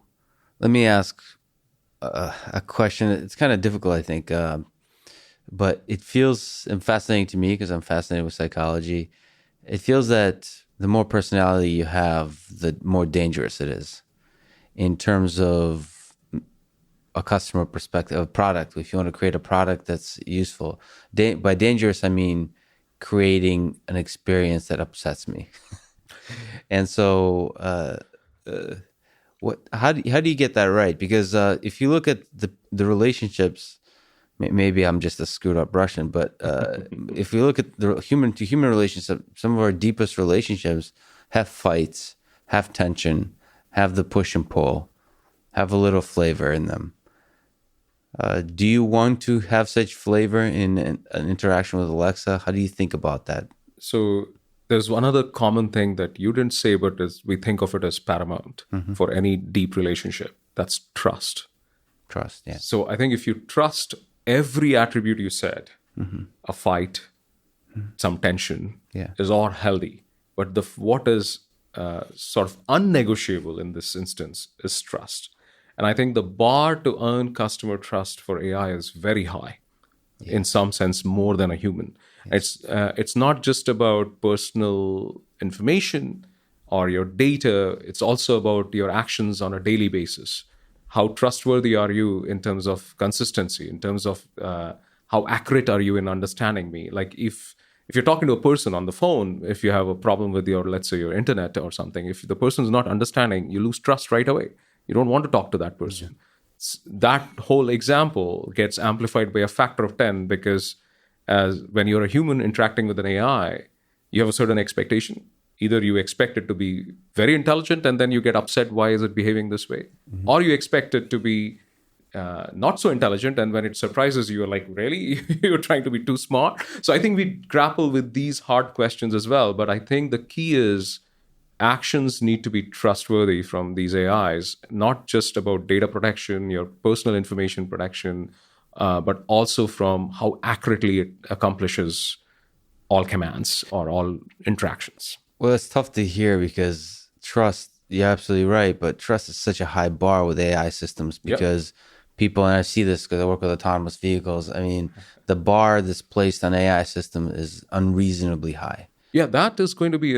let me ask a question. It's kind of difficult, I think, but it feels fascinating to me because I'm fascinated with psychology. It feels that the more personality you have, the more dangerous it is in terms of a customer perspective, a product. If you want to create a product that's useful, by dangerous, I mean creating an experience that upsets me. And so, how do you get that right? Because if you look at the relationships, maybe I'm just a screwed up Russian, but if you look at the human to human relationship, some of our deepest relationships have fights, have tension, have the push and pull, have a little flavor in them. Do you want to have such flavor in an interaction with Alexa? How do you think about that? So there's one other common thing that you didn't say, but we think of it as paramount for any deep relationship. That's trust. Trust, yeah. So I think if you trust every attribute you said, a fight, some tension, is all healthy. But what is sort of unnegotiable in this instance is trust. And I think the bar to earn customer trust for AI is very high, in some sense, more than a human. Yes. It's not just about personal information or your data. It's also about your actions on a daily basis. How trustworthy are you in terms of consistency, in terms of how accurate are you in understanding me? Like if you're talking to a person on the phone, if you have a problem with let's say your internet or something, if the person's not understanding, you lose trust right away. You don't want to talk to that person. Mm-hmm. That whole example gets amplified by a factor of 10 because when you're a human interacting with an AI, you have a certain expectation. Either you expect it to be very intelligent and then you get upset, why is it behaving this way? Mm-hmm. Or you expect it to be not so intelligent, and when it surprises you, you're like, really? You're trying to be too smart? So I think we grapple with these hard questions as well. But I think the key is actions need to be trustworthy from these AIs, not just about data protection, your personal information protection, but also from how accurately it accomplishes all commands or all interactions. Well, it's tough to hear because trust, you're absolutely right, but trust is such a high bar with AI systems because people, and I see this because I work with autonomous vehicles, I mean, the bar that's placed on AI system is unreasonably high. Yeah, that is going to be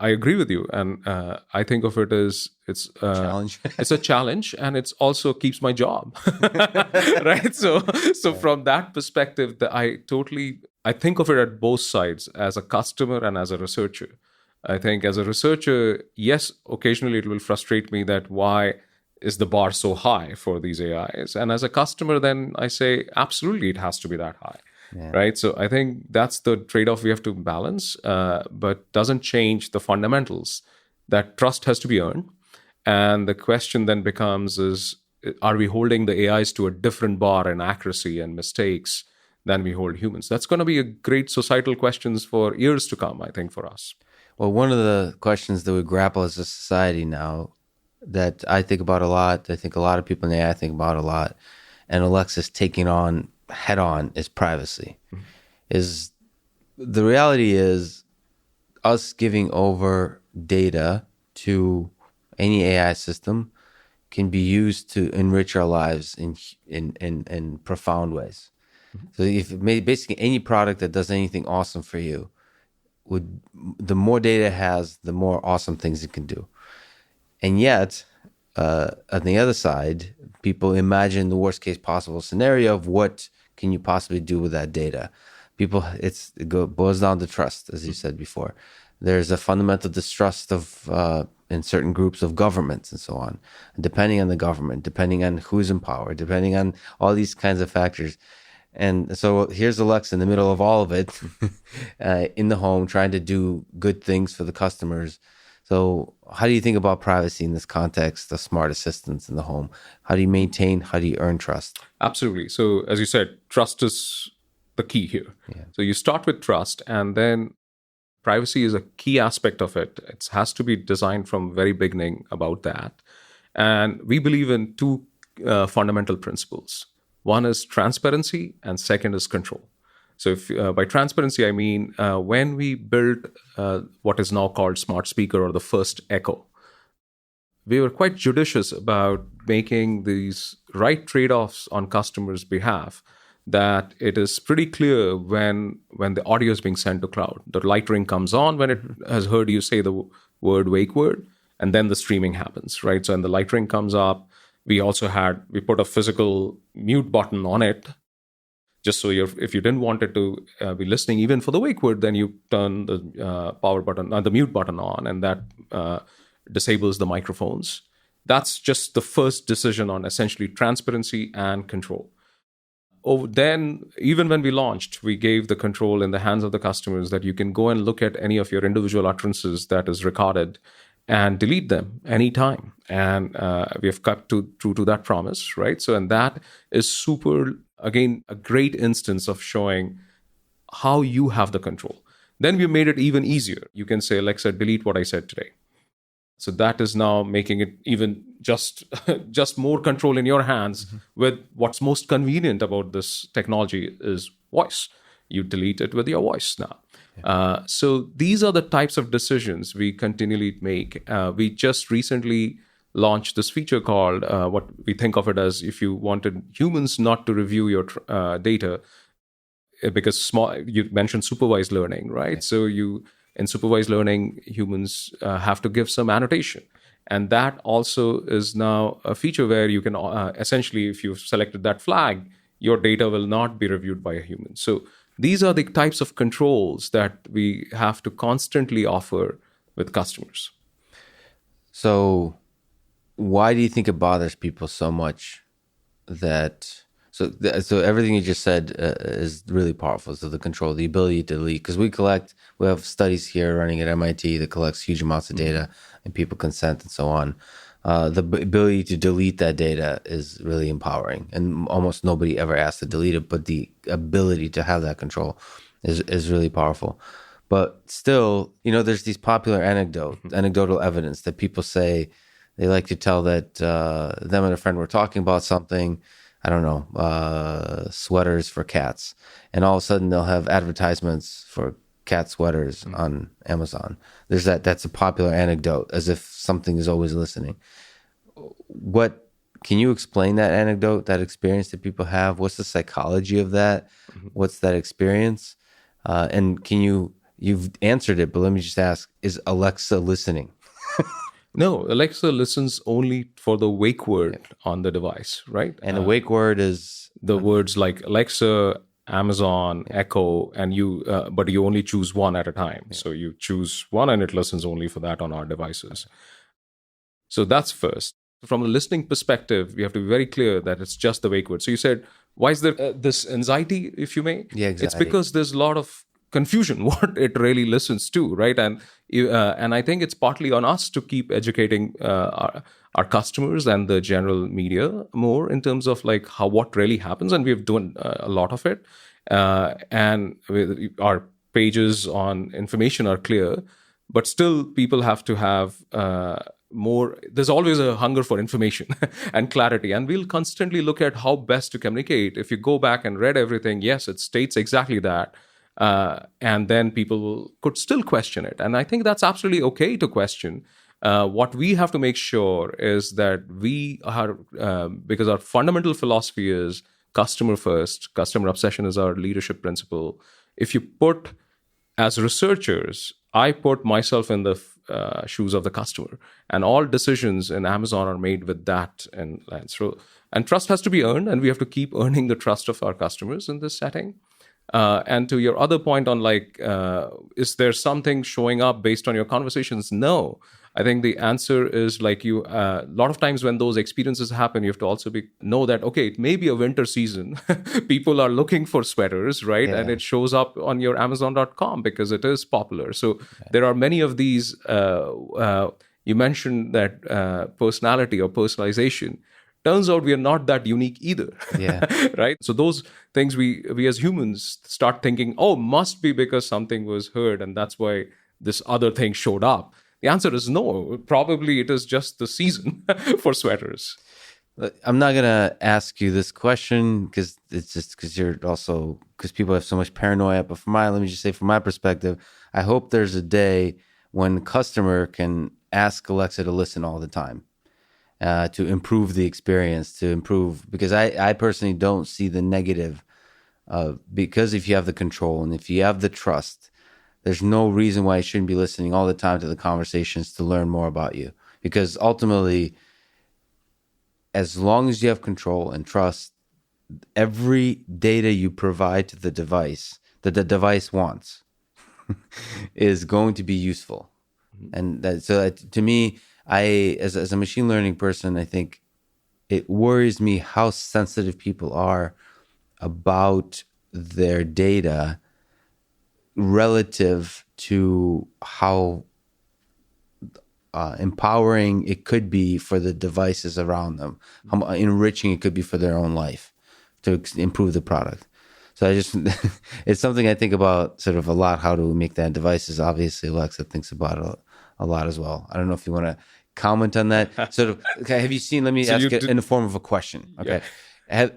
I agree with you. And I think of it as it's challenge. It's a challenge, and it's also keeps my job. Right? So from that perspective, I think of it at both sides, as a customer and as a researcher. I think as a researcher, yes, occasionally it will frustrate me that why is the bar so high for these AIs? And as a customer, then I say, absolutely, it has to be that high. Yeah. Right. So I think that's the trade-off we have to balance, but doesn't change the fundamentals that trust has to be earned. And the question then becomes is, are we holding the AIs to a different bar in accuracy and mistakes than we hold humans? That's going to be a great societal questions for years to come, I think, for us. Well, one of the questions that we grapple as a society now that I think about a lot, I think a lot of people in AI think about a lot, and Alexa's taking on head on is privacy. Is the reality is us giving over data to any AI system can be used to enrich our lives in profound ways. So if basically any product that does anything awesome for you would, the more data it has, the more awesome things it can do. And yet, on the other side, people imagine the worst case possible scenario of what can you possibly do with that data. People, boils down to trust, as you said before. There's a fundamental distrust of in certain groups of governments and so on. And depending on the government, depending on who's in power, depending on all these kinds of factors. And so here's Alexa in the middle of all of it, in the home, trying to do good things for the customers. So how do you think about privacy in this context of smart assistants in the home? How do you maintain, how do you earn trust? Absolutely. So as you said, trust is the key here. Yeah. So you start with trust, and then privacy is a key aspect of it. It has to be designed from very beginning about that. And we believe in two fundamental principles. One is transparency, and second is control. So if by transparency, I mean when we built what is now called smart speaker or the first Echo, we were quite judicious about making these right trade-offs on customers' behalf, that it is pretty clear when the audio is being sent to cloud. The light ring comes on when it has heard you say the word wake word, and then the streaming happens, right? So when the light ring comes up, we put a physical mute button on it, just so if you didn't want it to be listening even for the wake word, then you turn the power button, the mute button on, and that disables the microphones. That's just the first decision on essentially transparency and control. Then, even when we launched, we gave the control in the hands of the customers that you can go and look at any of your individual utterances that is recorded and delete them anytime. And we have kept true to that promise, right? So, and that is super, again, a great instance of showing how you have the control. Then we made it even easier. You can say, Alexa, delete what I said today. So that is now making it even just more control in your hands. Mm-hmm. With what's most convenient about this technology is voice. You delete it with your voice now. Yeah. So these are the types of decisions we continually make. We just recently launched this feature called what we think of it as, if you wanted humans not to review your data, because you mentioned supervised learning, right? Yeah. So in supervised learning, humans have to give some annotation. And that also is now a feature where you can essentially, if you've selected that flag, your data will not be reviewed by a human. So these are the types of controls that we have to constantly offer with customers. So why do you think it bothers people so much that... So everything you just said is really powerful. So the control, the ability to delete, because we have studies here running at MIT that collects huge amounts of data, and people consent and so on. The ability to delete that data is really empowering, and almost nobody ever asks to delete it, but the ability to have that control is really powerful. But still, there's these popular anecdotal evidence that people say they like to tell that them and a friend were talking about something, I don't know, sweaters for cats. And all of a sudden they'll have advertisements for cat sweaters on Amazon. That's a popular anecdote, as if something is always listening. Can you explain that anecdote, that experience that people have? What's the psychology of that? Mm-hmm. What's that experience? And you've answered it, but let me just ask, is Alexa listening? No, Alexa listens only for the wake word on the device, right? And the wake word is the words like Alexa, Amazon, Echo, and but you only choose one at a time. Yeah. So you choose one and it listens only for that on our devices. So that's first. From a listening perspective, we have to be very clear that it's just the wake word. So you said, why is there this anxiety, if you may? Yeah, exactly. It's because there's a lot of confusion what it really listens to, right? And I think it's partly on us to keep educating our customers and the general media more in terms of like what really happens, and we've done a lot of it. And our pages on information are clear, but still people have to have more. There's always a hunger for information and clarity, and we'll constantly look at how best to communicate. If you go back and read everything, yes, it states exactly that. And then people could still question it. And I think that's absolutely okay to question. What we have to make sure is that we are, because our fundamental philosophy is customer first, customer obsession is our leadership principle. If you put, as researchers, I put myself in the shoes of the customer, and all decisions in Amazon are made with that in mind. So, and trust has to be earned, and we have to keep earning the trust of our customers in this setting. And to your other point on like, is there something showing up based on your conversations? No. I think the answer is like a lot of times when those experiences happen, you have to also know that, okay, it may be a winter season. People are looking for sweaters, right? Yeah. And it shows up on your Amazon.com because it is popular. So there are many of these. You mentioned that personality or personalization. Turns out we are not that unique either. Yeah. Right? So those things we as humans start thinking, oh, must be because something was heard and that's why this other thing showed up. The answer is no. Probably it is just the season for sweaters. I'm not going to ask you this question because it's just because people have so much paranoia. But let me just say from my perspective, I hope there's a day when the customer can ask Alexa to listen all the time. To improve the experience, because I personally don't see the negative, because if you have the control and if you have the trust, there's no reason why you shouldn't be listening all the time to the conversations to learn more about you. Because ultimately, as long as you have control and trust, every data you provide to the device that the device wants is going to be useful. And to me, as a machine learning person, I think it worries me how sensitive people are about their data relative to how empowering it could be for the devices around them, how enriching it could be for their own life to improve the product. So it's something I think about sort of a lot, how to make that. Devices, obviously Alexa thinks about it a lot as well. I don't know if you want to comment on that. Sort of, okay, have you seen, let me ask it in the form of a question. Okay. Yeah.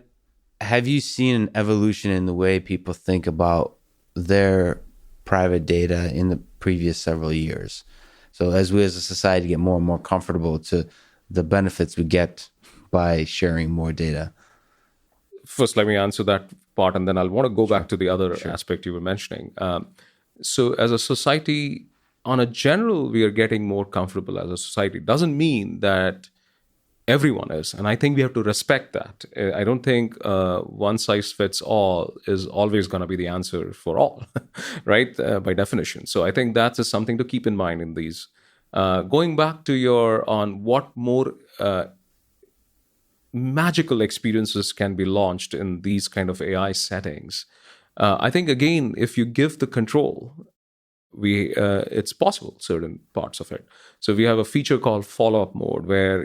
Have you seen an evolution in the way people think about their private data in the previous several years? So as we as a society get more and more comfortable to the benefits we get by sharing more data. First, let me answer that part, and then I'll want to go back to the other aspect you were mentioning. So as a society, on a general, we are getting more comfortable as a society. Doesn't mean that everyone is. And I think we have to respect that. I don't think one size fits all is always going to be the answer for all, right? By definition. So I think that is something to keep in mind in these. Going back to on what more magical experiences can be launched in these kind of AI settings. I think, again, if you give the control, it's possible, certain parts of it. So we have a feature called follow-up mode where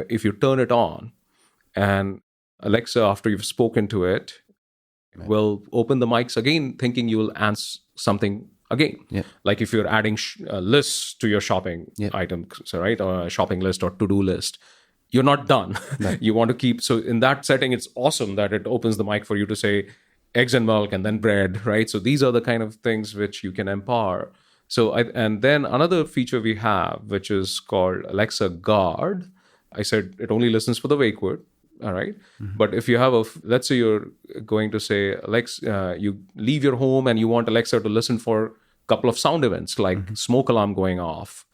if you turn it on and Alexa, after you've spoken to it, will open the mics again, thinking you will answer something again. Yeah. Like if you're adding lists to your shopping items, right? Or a shopping list or to-do list, you're not done. Right. You want to keep, so in that setting, it's awesome that it opens the mic for you to say, eggs and milk and then bread, right? So these are the kind of things which you can empower. So, and then another feature we have, which is called Alexa Guard. I said it only listens for the wake word, all right? Mm-hmm. But if you have let's say you're going to say, Alexa, you leave your home and you want Alexa to listen for a couple of sound events, like smoke alarm going off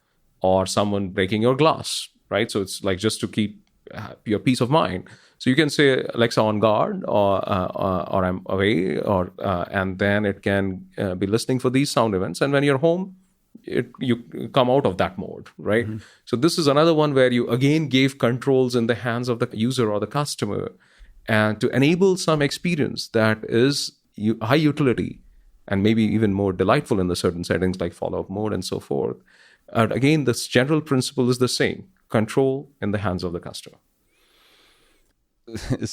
or someone breaking your glass, right? So it's like just to keep your peace of mind. So you can say Alexa on guard or I'm away, and then it can be listening for these sound events. And when you're home, you come out of that mode, right? Mm-hmm. So this is another one where you again gave controls in the hands of the user or the customer, and to enable some experience that is high utility and maybe even more delightful in the certain settings like follow-up mode and so forth. Again, this general principle is the same. control in the hands of the customer.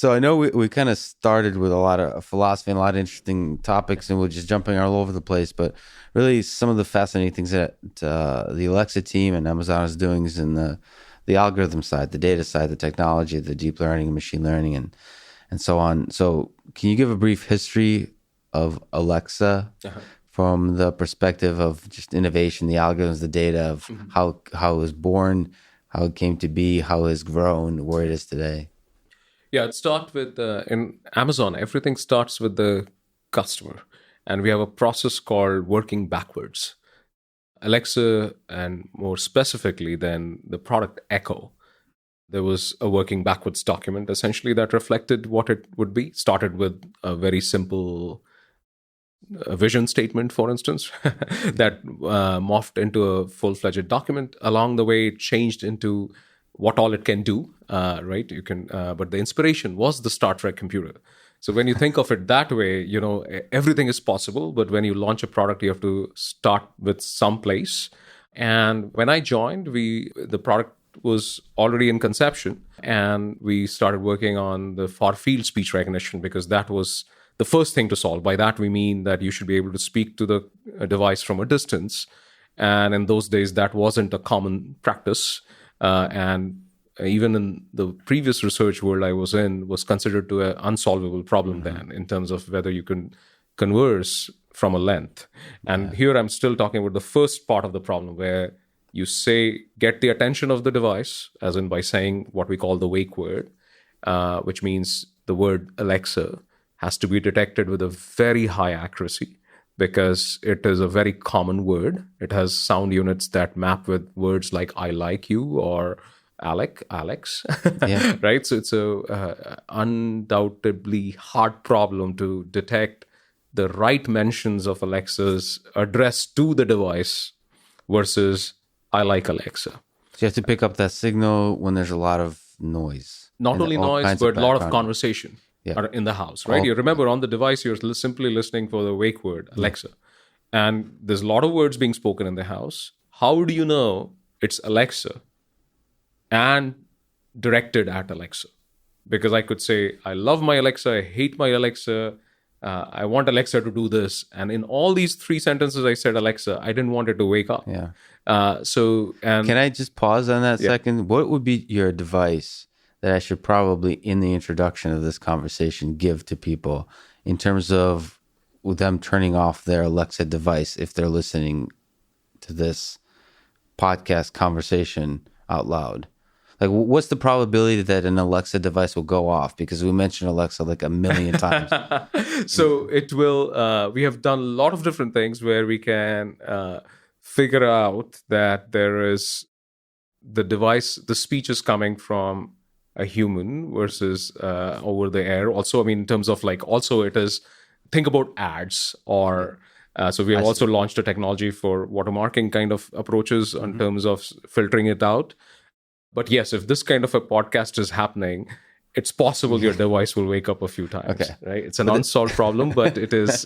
So I know we kind of started with a lot of philosophy and a lot of interesting topics, and we're just jumping all over the place. But really, some of the fascinating things that the Alexa team and Amazon is doing is in the algorithm side, the data side, the technology, the deep learning and machine learning, and so on. So can you give a brief history of Alexa from the perspective of just innovation, the algorithms, the data of how it was born, how it came to be, how it has grown, where it is today? Yeah, it starts with in Amazon, everything starts with the customer. And we have a process called working backwards. Alexa, and more specifically than the product Echo, there was a working backwards document essentially that reflected what it would be. Started with a very simple vision statement, for instance, that morphed into a full-fledged document. Along the way, it changed into what all it can do, right? You can, but the inspiration was the Star Trek computer. So when you think of it that way, everything is possible. But when you launch a product, you have to start with some place. And when I joined, the product was already in conception, and we started working on the far field speech recognition because that was the first thing to solve. By that, we mean that you should be able to speak to the device from a distance. And in those days, that wasn't a common practice. And even in the previous research world I was in, was considered to an unsolvable problem then in terms of whether you can converse from a length. And here I'm still talking about the first part of the problem where you say, get the attention of the device, as in by saying what we call the wake word, which means the word Alexa has to be detected with a very high accuracy because it is a very common word. It has sound units that map with words like I like you or Alex, right? So it's a undoubtedly hard problem to detect the right mentions of Alexa's address to the device versus I like Alexa. So you have to pick up that signal when there's a lot of noise. Not only noise, but a lot of conversation are in the house, right? You remember on the device, you're simply listening for the wake word, Alexa. And there's a lot of words being spoken in the house. How do you know it's Alexa and directed at Alexa? Because I could say, I love my Alexa, I hate my Alexa, I want Alexa to do this. And in all these 3 sentences, I said Alexa, I didn't want it to wake up. Can I just pause on that second? What would be your advice that I should probably, in the introduction of this conversation, give to people in terms of them turning off their Alexa device if they're listening to this podcast conversation out loud? Like, what's the probability that an Alexa device will go off? Because we mentioned Alexa like a million times. So it will, we have done a lot of different things where we can figure out that there is the device, the speech is coming from a human versus over the air. Also, I mean, in terms of like, also it is, think about ads or, so we have also launched a technology for watermarking kind of approaches in terms of filtering it out. But yes, if this kind of a podcast is happening, it's possible your device will wake up a few times, right? It's an unsolved problem, but it is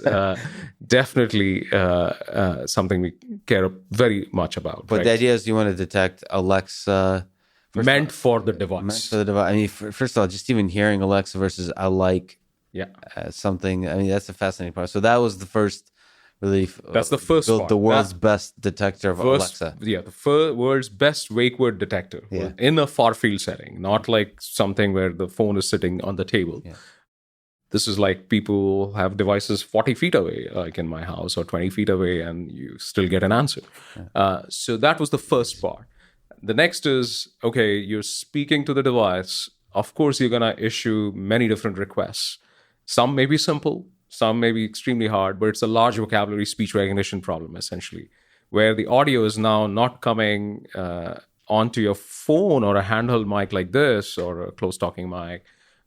definitely something we care very much about. But the idea is you want to detect Alexa. Meant for the device. Meant for the device. I mean, first of all, just even hearing Alexa versus I like something, I mean, that's a fascinating part. So that was the first relief. That's the first built part. The world's best detector of Alexa. Yeah, the world's best wake word detector in a far field setting, not like something where the phone is sitting on the table. Yeah. This is like people have devices 40 feet away, like in my house, or 20 feet away, and you still get an answer. Yeah. So that was the first part. The next is, okay, you're speaking to the device. Of course, you're going to issue many different requests. Some may be simple, some may be extremely hard, but it's a large vocabulary speech recognition problem, essentially, where the audio is now not coming onto your phone or a handheld mic like this or a close talking mic,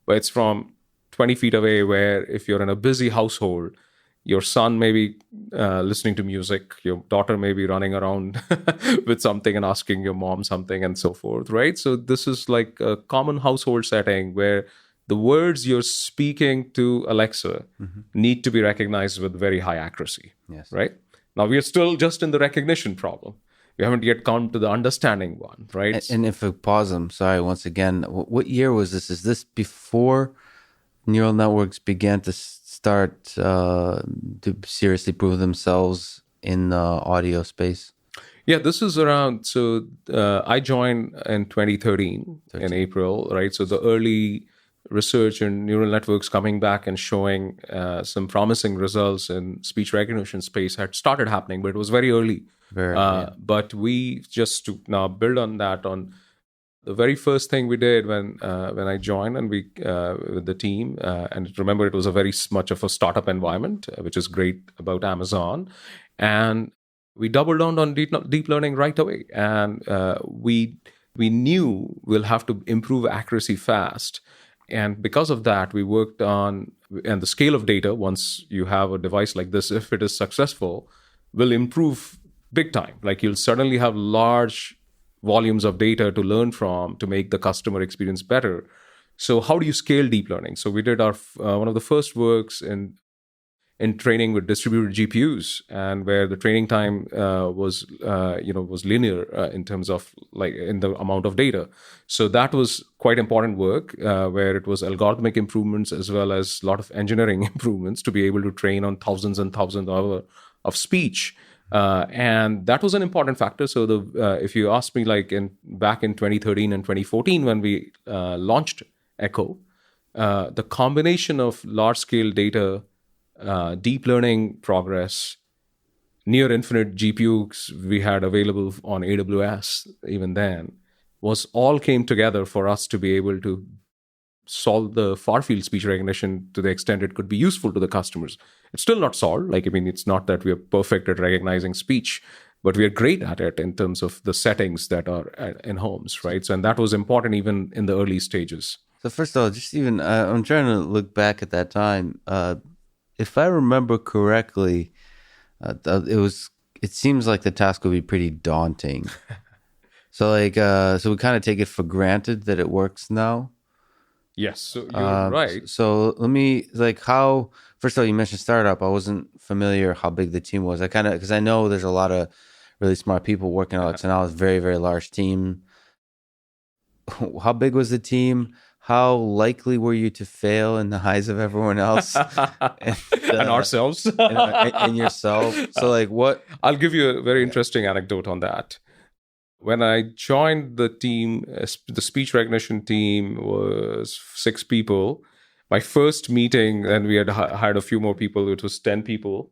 but it's from 20 feet away, where if you're in a busy household, your son may be listening to music, your daughter may be running around with something and asking your mom something and so forth, right? So this is like a common household setting where the words you're speaking to Alexa need to be recognized with very high accuracy, right? Now, we are still just in the recognition problem We haven't yet come to the understanding one, right? And if I pause, I'm sorry once again. What year was this? Is this before neural networks began to start to seriously prove themselves in the audio space? Yeah, this is around. So I joined in 2013 in April, right? So the early research in neural networks coming back and showing some promising results in speech recognition space had started happening, but it was very early. But we just to now build on that. On the very first thing we did when I joined and we with the team, and remember it was a very much of a startup environment, which is great about Amazon, and we doubled down on deep learning right away, and we knew we'll have to improve accuracy fast. And because of that, we worked on, and the scale of data, once you have a device like this, if it is successful, will improve big time. Like you'll suddenly have large volumes of data to learn from to make the customer experience better. So how do you scale deep learning? So we did our one of the first works in training with distributed GPUs, and where the training time was linear in terms of like in the amount of data. So that was quite important work where it was algorithmic improvements as well as a lot of engineering improvements to be able to train on thousands and thousands of speech. And that was an important factor. So if you ask me, like back in 2013 and 2014 when we launched Echo, the combination of large scale data, deep learning progress, near infinite GPUs we had available on AWS even then, was all came together for us to be able to solve the far field speech recognition to the extent it could be useful to the customers. It's still not solved. Like, I mean, it's not that we are perfect at recognizing speech, but we are great at it in terms of the settings that are in homes, right? So, and that was important even in the early stages. So first of all, just even I'm trying to look back at that time. If I remember correctly, it seems like the task would be pretty daunting. So so we kind of take it for granted that it works now. Yes, so you're right. So let me, first of all, you mentioned startup. I wasn't familiar how big the team was. Because I know there's a lot of really smart people working on Alexa now. It's a very, very large team. How big was the team? How likely were you to fail in the eyes of everyone else and ourselves and yourself? So like what? I'll give you a very interesting anecdote on that. When I joined the team, the speech recognition team was 6 people. My first meeting, and we had hired a few more people, it was 10 people.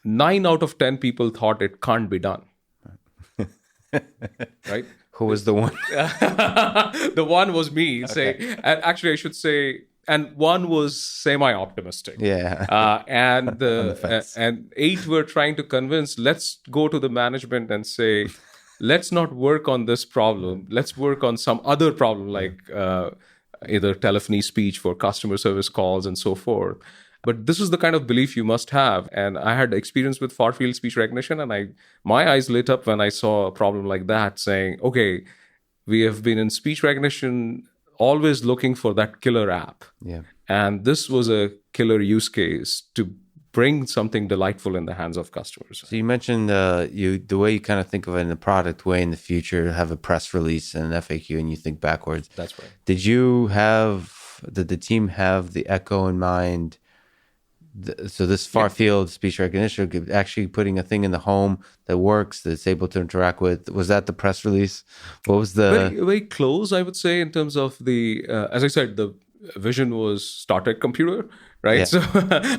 9 out of 10 people thought it can't be done. Right? Who was the one? The one was me. Okay. And actually, I should say, and one was semi-optimistic. Yeah. And 8 were trying to convince, let's go to the management and say, let's not work on this problem. Let's work on some other problem, like either telephony speech for customer service calls and so forth. But this is the kind of belief you must have. And I had experience with far field speech recognition, and my eyes lit up when I saw a problem like that, saying, okay, we have been in speech recognition always looking for that killer app. Yeah. And this was a killer use case to bring something delightful in the hands of customers. So you mentioned the way you kind of think of it in the product way in the future, have a press release and an FAQ, and you think backwards. That's right. Did the team have the Echo in mind? So this far field speech recognition, actually putting a thing in the home that works, that's able to interact with, was that the press release? What was the... Very, very close, I would say, in terms of the, as I said, the vision was Star Trek computer, right? Yeah. So,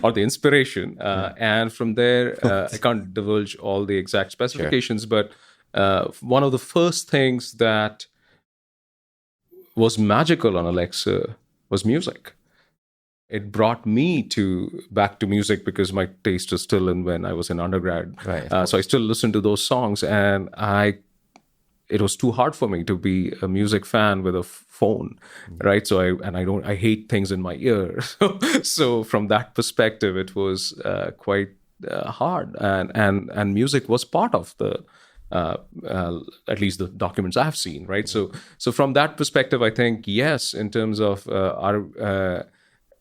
or the inspiration. And from there, I can't divulge all the exact specifications, but one of the first things that was magical on Alexa was music. It brought me back to music because my taste was still in when I was in undergrad. Right, so I still listened to those songs, and it was too hard for me to be a music fan with a phone, right? So I hate things in my ear. So from that perspective, it was quite hard, and music was part of the at least the documents I've seen, right? So from that perspective, I think yes, in terms of our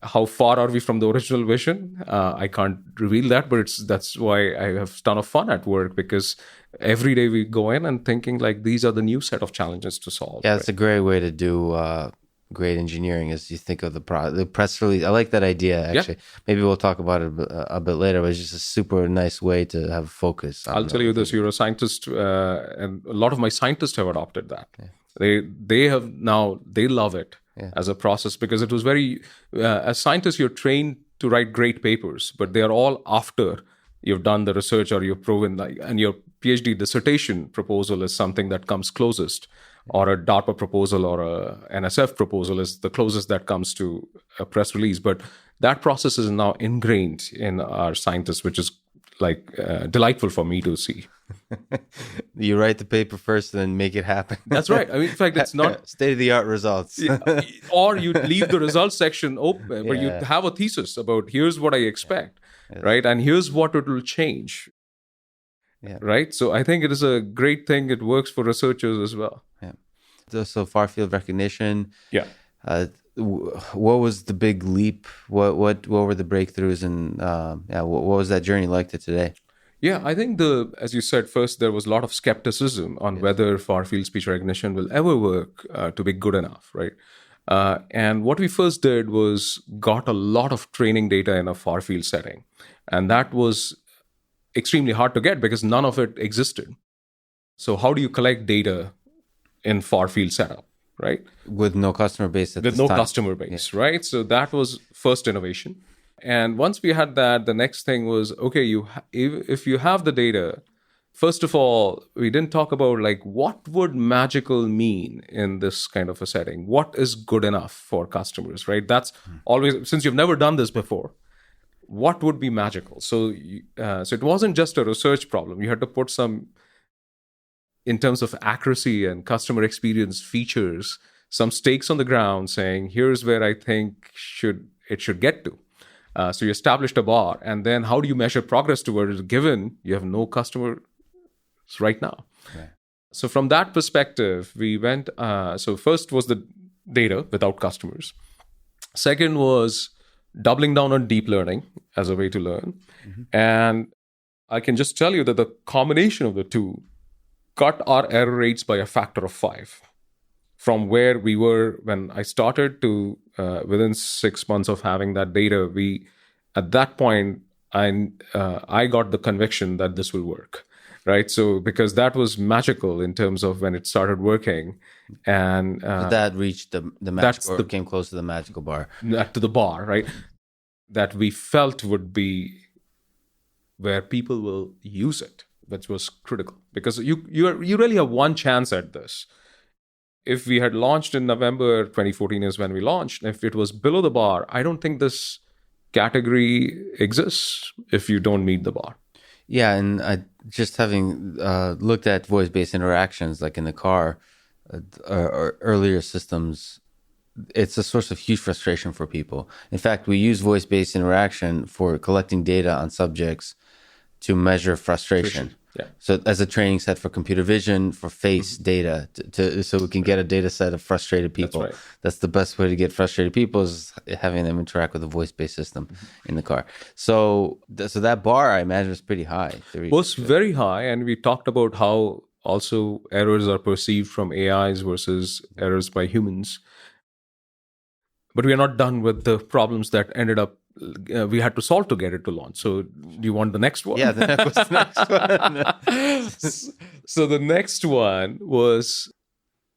How far are we from the original vision? I can't reveal that, but that's why I have a ton of fun at work, because every day we go in and thinking like these are the new set of challenges to solve. Yeah, it's a great way to do great engineering is you think of the press release. I like that idea, actually. Maybe we'll talk about it a bit later, but it's just a super nice way to have focus. I'll tell you this, you're a scientist, and a lot of my scientists have adopted that. They have now, they love it as a process, because it was very, as scientists, you're trained to write great papers, but they are all after you've done the research or you've proven, like, and your PhD dissertation proposal is something that comes closest, or a DARPA proposal or a NSF proposal is the closest that comes to a press release. But that process is now ingrained in our scientists, which is like delightful for me to see. You write the paper first and then make it happen. That's right. I mean, in fact, it's not state-of-the-art results. Or you leave the results section open, but you have a thesis about here's what I expect, right? And here's what it will change. Right. So I think it is a great thing. It works for researchers as well. So far field recognition. What was the big leap? What were the breakthroughs, and what was that journey like to today? Yeah, I think as you said, first there was a lot of skepticism on whether far field speech recognition will ever work to be good enough, right? And what we first did was got a lot of training data in a far field setting, and that was extremely hard to get because none of it existed. So how do you collect data in far field setup, right? With no customer base customer base, right? So that was first innovation. And once we had that, the next thing was, okay, if you have the data, first of all, we didn't talk about like what would magical mean in this kind of a setting? What is good enough for customers, right? That's always, since you've never done this before, what would be magical? So it wasn't just a research problem. You had to put some, in terms of accuracy and customer experience features, some stakes on the ground saying, here's where I think it should get to. So you established a bar, and then how do you measure progress towards it, given you have no customers right now? Okay. So from that perspective, we went, so first was the data without customers. Second was doubling down on deep learning as a way to learn. And I can just tell you that the combination of the two cut our error rates by a factor of 5 from where we were when I started to within 6 months of having that data. At that point, I got the conviction that this will work, right? So because that was magical in terms of when it started working, and that reached the magical, came close to the magical bar, to the bar, right? That we felt would be where people will use it, which was critical, because you really have one chance at this. If we had launched in November 2014 is when we launched, if it was below the bar, I don't think this category exists if you don't meet the bar. Yeah, and just having looked at voice-based interactions, like in the car, or earlier systems, it's a source of huge frustration for people. In fact, we use voice-based interaction for collecting data on subjects to measure frustration. Yeah. So as a training set for computer vision, for face data, so we can get a data set of frustrated people. That's right. That's the best way to get frustrated people, is having them interact with a voice-based system in the car. So that bar, I imagine, was pretty high. Was very high, and we talked about how also errors are perceived from AIs versus errors by humans. But we are not done with the problems that ended up we had to solve to get it to launch. So do you want the next one? Yeah, what's the next one? So the next one was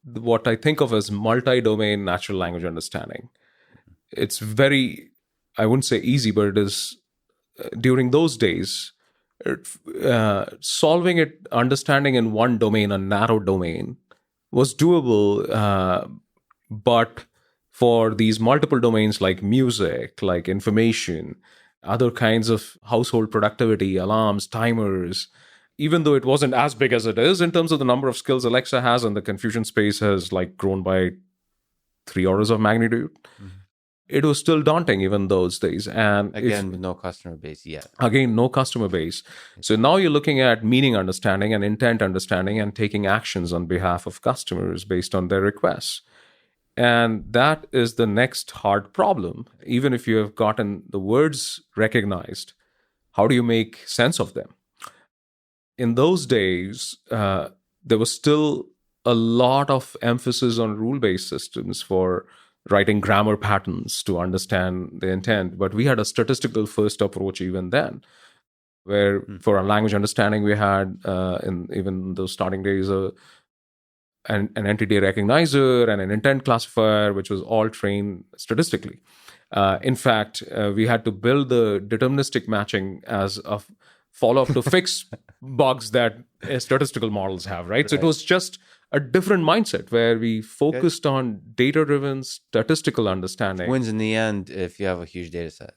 what I think of as multi-domain natural language understanding. It's very, I wouldn't say easy, but it is, during those days, solving it, understanding in one domain, a narrow domain, was doable, but for these multiple domains like music, like information, other kinds of household productivity, alarms, timers, even though it wasn't as big as it is in terms of the number of skills Alexa has, and the confusion space has like grown by 3 orders of magnitude, it was still daunting even those days. And again, with no customer base yet. Again, no customer base. So now you're looking at meaning understanding and intent understanding and taking actions on behalf of customers based on their requests. And that is the next hard problem. Even if you have gotten the words recognized, how do you make sense of them? In those days, there was still a lot of emphasis on rule-based systems for writing grammar patterns to understand the intent. But we had a statistical first approach even then, where for our language understanding, we had, in even those starting days, an entity recognizer and an intent classifier, which was all trained statistically. In fact, we had to build the deterministic matching as a follow-up to fix bugs that statistical models have, right? So it was just a different mindset where we focused on data-driven statistical understanding. Wins in the end if you have a huge data set.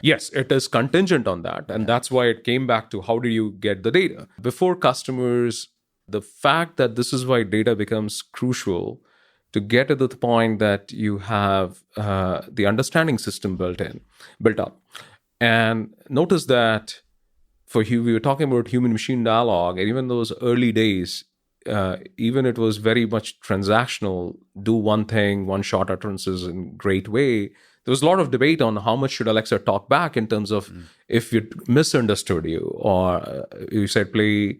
Yes, it is contingent on that. And that's why it came back to how do you get the data? Before customers, the fact that this is why data becomes crucial to get to the point that you have the understanding system built up. And notice that we were talking about human-machine dialogue, and even those early days, even it was very much transactional, do one thing, one-shot utterances in great way. There was a lot of debate on how much should Alexa talk back in terms of if it misunderstood you, or you said play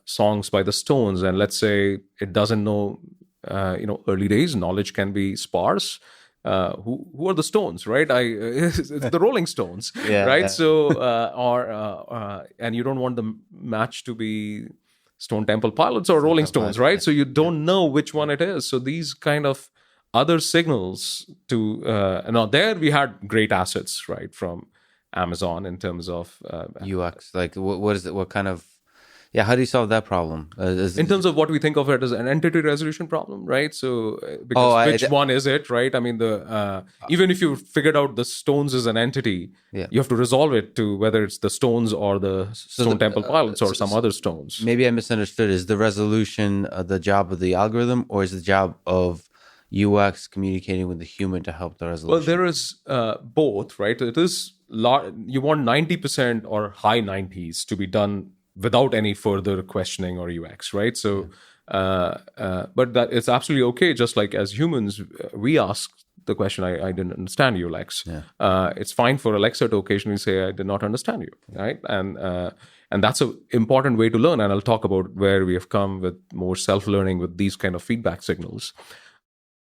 songs by the Stones, and let's say it doesn't know, early days, knowledge can be sparse. Who are the Stones, right? It's the Rolling Stones, right? Yeah. So, and you don't want the match to be Stone Temple Pilots or Rolling Stones, right? So you don't know which one it is. So these kind of other signals to, now there we had great assets, right, from Amazon in terms of UX. Like what is it? What kind of, how do you solve that problem? In terms of what we think of it as an entity resolution problem, right? So, which one is it, right? I mean, even if you figured out the Stones is an entity, you have to resolve it to whether it's the Stones or the Stone Temple Pilots or some other Stones. Maybe I misunderstood. Is the resolution the job of the algorithm, or is the job of UX communicating with the human to help the resolution? Well, there is both, right? It is you want 90% or high 90s to be done without any further questioning or UX, right? So, but that it's absolutely okay. Just like as humans, we ask the question, I didn't understand you, Lex. It's fine for Alexa to occasionally say, I did not understand you, right? And that's an important way to learn. And I'll talk about where we have come with more self-learning with these kind of feedback signals.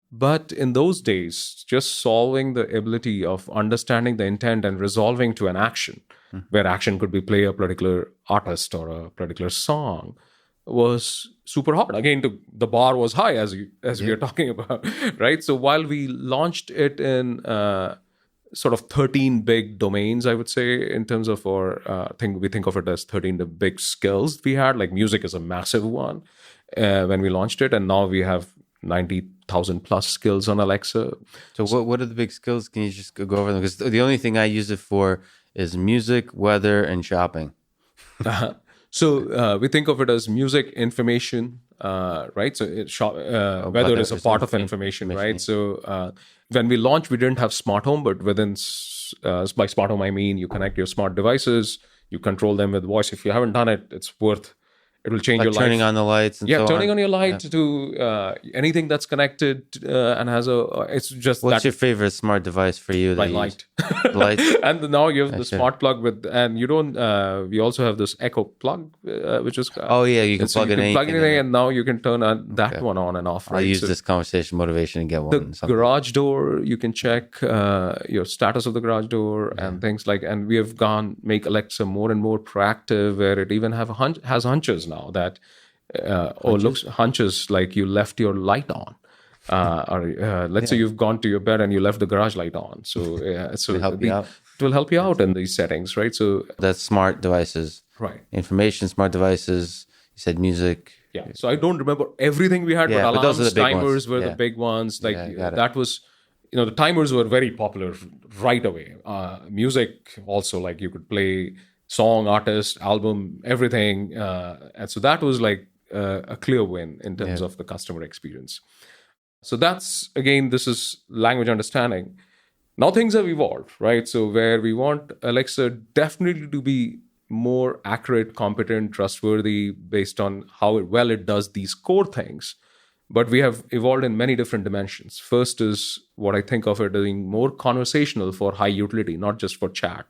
But in those days, just solving the ability of understanding the intent and resolving to an action, where action could be play a particular artist or a particular song, was super hard. Again, the bar was high, as we are talking about, right? So while we launched it in sort of 13 big domains, I would say, in terms of our we think of it as 13 the big skills we had. Like music is a massive one when we launched it, and now we have 90,000 plus skills on Alexa. So what are the big skills? Can you just go over them? Because the only thing I use it for is music, weather, and shopping. So we think of it as music, information, right? So weather is a part of information, right? So when we launched, we didn't have smart home, but within by smart home, I mean you connect your smart devices, you control them with voice. If you haven't done it, it will change like your life. Turning on the lights and turning on your light to anything that's connected and has it's just What's your favorite smart device for you? My light. Light. And now you have the smart plug and you don't, we also have this Echo plug, which is... you can plug in anything. And now you can turn that one on and off. Right? I'll use this conversation motivation and get one. The garage door, you can check your status of the garage door and things like, and we have make Alexa more and more proactive, where it even has hunches now. That hunches like you left your light on, or let's say you've gone to your bed and you left the garage light on. So it will help you out in these settings, right? So that's smart devices, right? Information, smart devices. You said music. Yeah. So I don't remember everything we had, but alarms, timers were the big ones. Like that was, the timers were very popular right away. Music also, like you could play song, artist, album, everything. And so that was like a clear win in terms of the customer experience. So that's, again, this is language understanding. Now things have evolved, right? So where we want Alexa definitely to be more accurate, competent, trustworthy based on how well it does these core things. But we have evolved in many different dimensions. First is what I think of it being more conversational for high utility, not just for chat,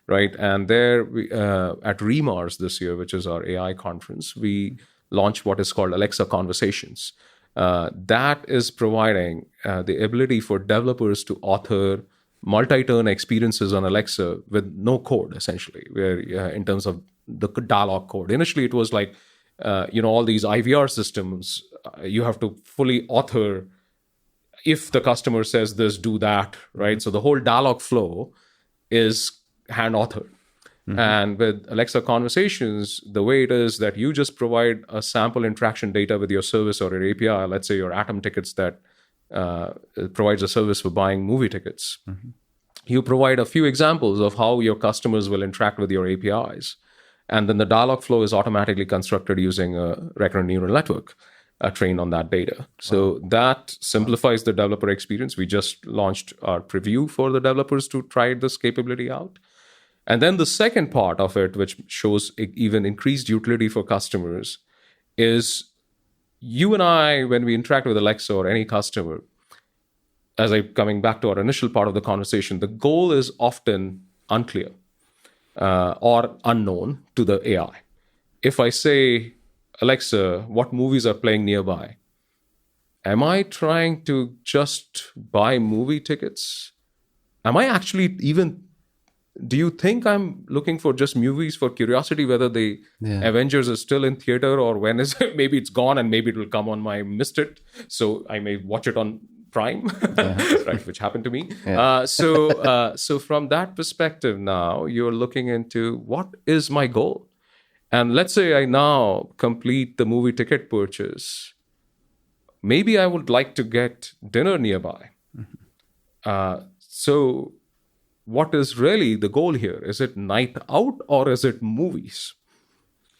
right? And there, at REMARS this year, which is our AI conference, we launched what is called Alexa Conversations. That is providing the ability for developers to author multi-turn experiences on Alexa with no code, essentially, where in terms of the dialogue code. Initially, it was like, all these IVR systems, you have to fully author if the customer says this, do that, right? So the whole dialogue flow is hand authored. And with Alexa Conversations, the way it is that you just provide a sample interaction data with your service or your API, let's say your Atom tickets that provides a service for buying movie tickets. You provide a few examples of how your customers will interact with your APIs. And then the dialogue flow is automatically constructed using a recurrent neural network trained on that data. So that simplifies the developer experience. We just launched our preview for the developers to try this capability out. And then the second part of it, which shows even increased utility for customers, is you and I, when we interact with Alexa or any customer, coming back to our initial part of the conversation, the goal is often unclear or unknown to the AI. If I say, Alexa, what movies are playing nearby? Am I trying to just buy movie tickets? Am I actually do you think I'm looking for just movies for curiosity, whether the Avengers is still in theater or when is it? Maybe it's gone and maybe it will come on missed it. So I may watch it on Prime, right, which happened to me. So from that perspective now, you're looking into what is my goal? And let's say I now complete the movie ticket purchase. Maybe I would like to get dinner nearby. So what is really the goal here? Is it night out or is it movies?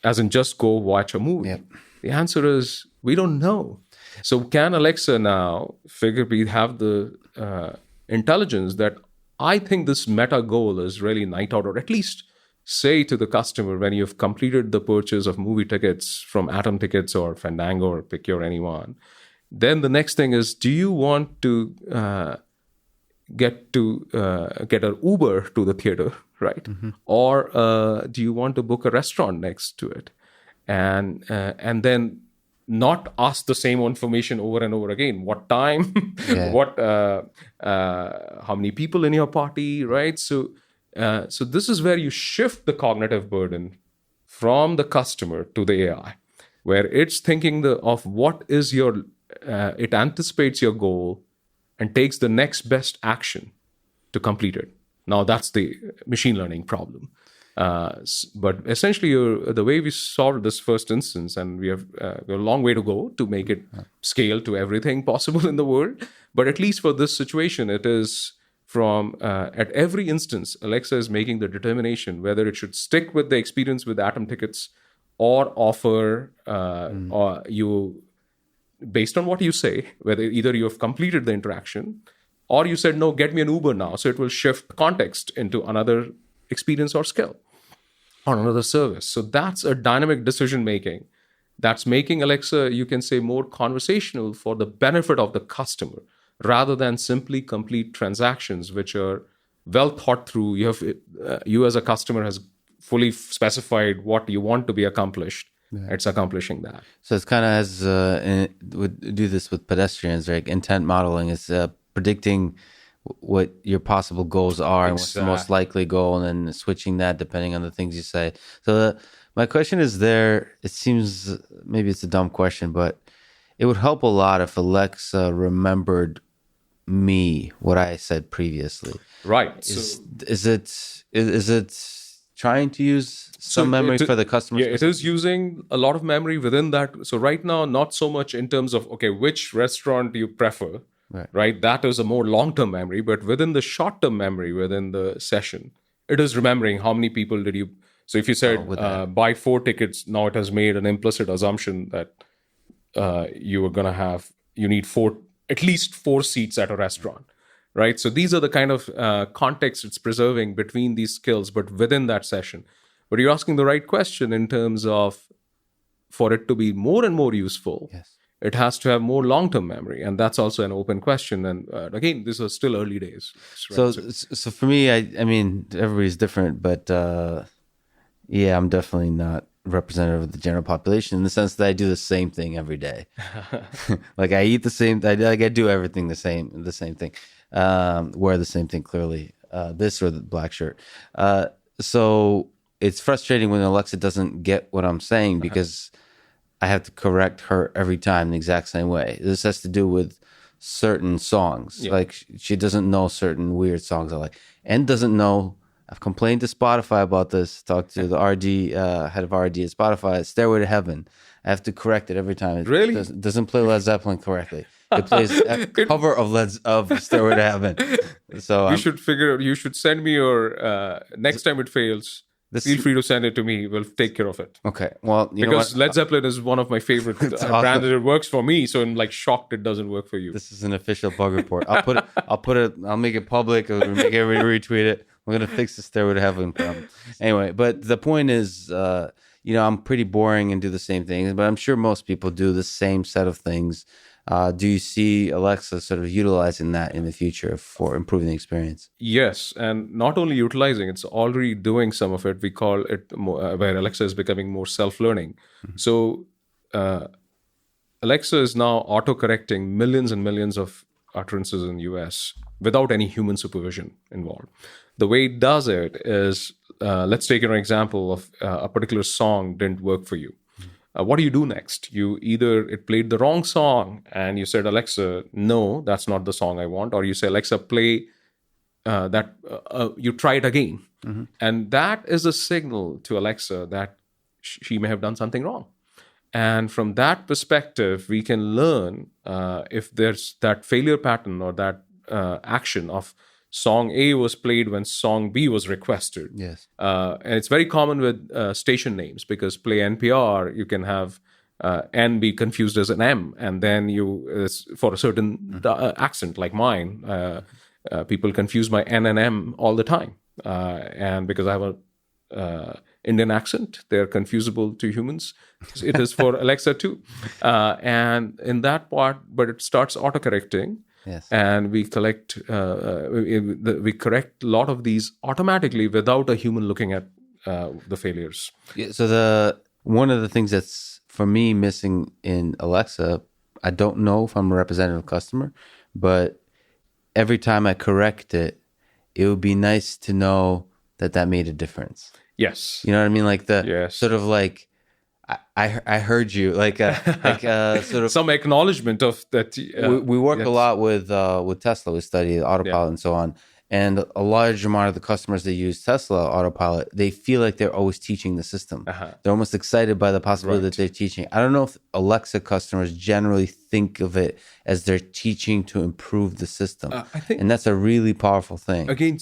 As in just go watch a movie? Yep. The answer is we don't know. So can Alexa now have the intelligence that I think this meta goal is really night out, or at least say to the customer when you've completed the purchase of movie tickets from Atom Tickets or Fandango or pick your anyone, then the next thing is, do you want to get an Uber to the theater, right? Or do you want to book a restaurant next to it? And then not ask the same information over and over again. What time? How many people in your party, right? So this is where you shift the cognitive burden from the customer to the AI, where it's thinking of what is it anticipates your goal and takes the next best action to complete it. Now that's the machine learning problem. But essentially, the way we solved this first instance, and we have a long way to go to make it scale to everything possible in the world. But at least for this situation, it is from at every instance, Alexa is making the determination whether it should stick with the experience with Atom Tickets or offer or you, based on what you say, whether either you have completed the interaction or you said, no, get me an Uber now. So it will shift context into another experience or skill on another service. So that's a dynamic decision making that's making Alexa, you can say, more conversational for the benefit of the customer rather than simply complete transactions which are well thought through. You as a customer has fully specified what you want to be accomplished. Yeah. It's accomplishing that. So it's kind of as would do this with pedestrians, right? Intent modeling is predicting what your possible goals are and what's the most likely goal, and then switching that depending on the things you say. So my question is it seems maybe it's a dumb question, but it would help a lot if Alexa remembered what I said previously. Right. Is it trying to use some memory for the customer? Yeah, it is using a lot of memory within that. So right now, not so much in terms of, okay, which restaurant do you prefer? Right? That is a more long-term memory, but within the short-term memory, within the session, it is remembering how many people did you. So if you said buy 4 tickets, now it has made an implicit assumption that you need at least 4 seats at a restaurant, right? So these are the kind of context it's preserving between these skills, but within that session. But you're asking the right question in terms of, for it to be more and more useful. Yes. it has to have more long-term memory, and that's also an open question. And again, these are still early days. So for me, I mean, everybody's different, but yeah, I'm definitely not representative of the general population in the sense that I do the same thing every day. Like I eat the same, I do everything the same thing, wear the same thing clearly, this or the black shirt. So it's frustrating when Alexa doesn't get what I'm saying because I have to correct her every time the exact same way. This has to do with certain songs. Yeah. Like she doesn't know certain weird songs I like, and doesn't know. I've complained to Spotify about this. Talked to the RD head of RD at Spotify. Stairway to Heaven. I have to correct it every time. It Really? doesn't play Led Zeppelin correctly. It plays a cover of Stairway to Heaven. So you should send me your next time it fails. Feel free to send it to me. We'll take care of it. Okay. Well, because Led Zeppelin is one of my favorite brands. It works for me, so I'm like shocked it doesn't work for you. This is an official bug report. I'll make it public. I'll make everybody retweet it. We're gonna fix the Stairway to Heaven problem. Anyway, but the point is, I'm pretty boring and do the same things, but I'm sure most people do the same set of things. Do you see Alexa sort of utilizing that in the future for improving the experience? Yes, and not only utilizing, it's already doing some of it. We call it more, where Alexa is becoming more self-learning. Mm-hmm. So Alexa is now auto-correcting millions and millions of utterances in the US without any human supervision involved. The way it does it is, let's take an example of a particular song didn't work for you. What do you do next? It played the wrong song and you said, Alexa, no, that's not the song I want. Or you say, Alexa, play you try it again. Mm-hmm. And that is a signal to Alexa that she may have done something wrong. And from that perspective, we can learn if there's that failure pattern or that action of song A was played when song B was requested. Yes. And it's very common with station names because play NPR, you can have N be confused as an M. And then for a certain accent like mine, people confuse my N and M all the time. And because I have a Indian accent, they're confusable to humans. It is for Alexa too. And in that part, but it starts autocorrecting. Yes. And we correct a lot of these automatically without a human looking at the failures. Yeah, so one of the things that's for me missing in Alexa, I don't know if I'm a representative customer, but every time I correct it, it would be nice to know that made a difference. Yes. You know what I mean? Like sort of like, I heard you like sort of some acknowledgement of that. We work a lot with Tesla. We study autopilot and so on. And a large amount of the customers that use Tesla autopilot, they feel like they're always teaching the system. They're almost excited by the possibility that they're teaching. I don't know if Alexa customers generally think of it as they're teaching to improve the system. I think, and that's a really powerful thing. Again,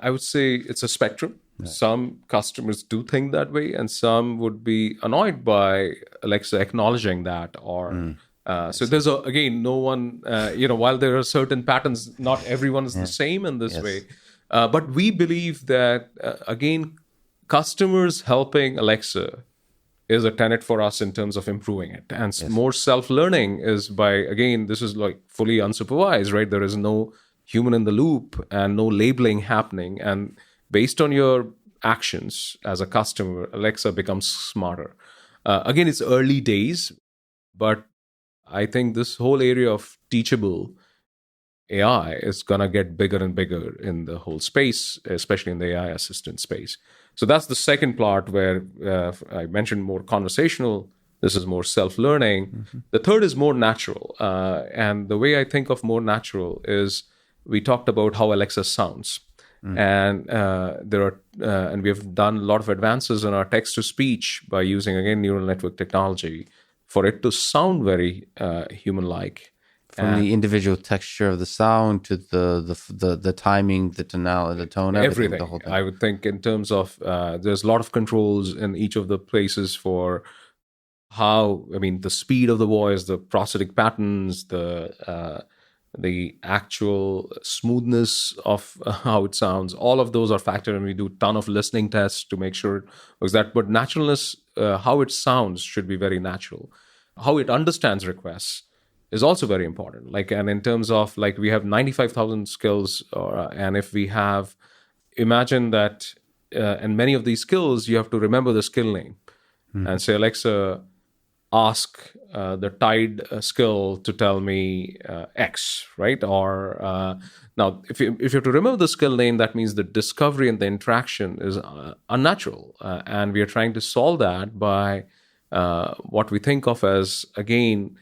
I would say it's a spectrum. Right. Some customers do think that way, and some would be annoyed by Alexa acknowledging that. Or so there's no one. While there are certain patterns, not everyone is the same in this way. But we believe that customers helping Alexa is a tenet for us in terms of improving it, and more self-learning is this is like fully unsupervised, right? There is no human in the loop and no labeling happening, and based on your actions as a customer, Alexa becomes smarter. It's early days, but I think this whole area of teachable AI is going to get bigger and bigger in the whole space, especially in the AI assistant space. So that's the second part where I mentioned more conversational. This is more self-learning. Mm-hmm. The third is more natural. And the way I think of more natural is we talked about how Alexa sounds. And and we have done a lot of advances in our text-to-speech by using neural network technology for it to sound very human-like. From the individual texture of the sound to the timing, the tonality, the tone, everything. The whole thing. I would think in terms of there's a lot of controls in each of the places for the speed of the voice, the prosthetic patterns, the actual smoothness of how it sounds. All of those are factored, and we do a ton of listening tests to make sure it was that. But naturalness, how it sounds should be very natural. How it understands requests is also very important. Like, and in terms of like, we have 95,000 skills, and if we have, imagine that, and many of these skills, you have to remember the skill name and say, Alexa, ask the Tide skill to tell me X, right? Or now, if you have to remember the skill name, that means the discovery and the interaction is unnatural, and we are trying to solve that by what we think of as, again,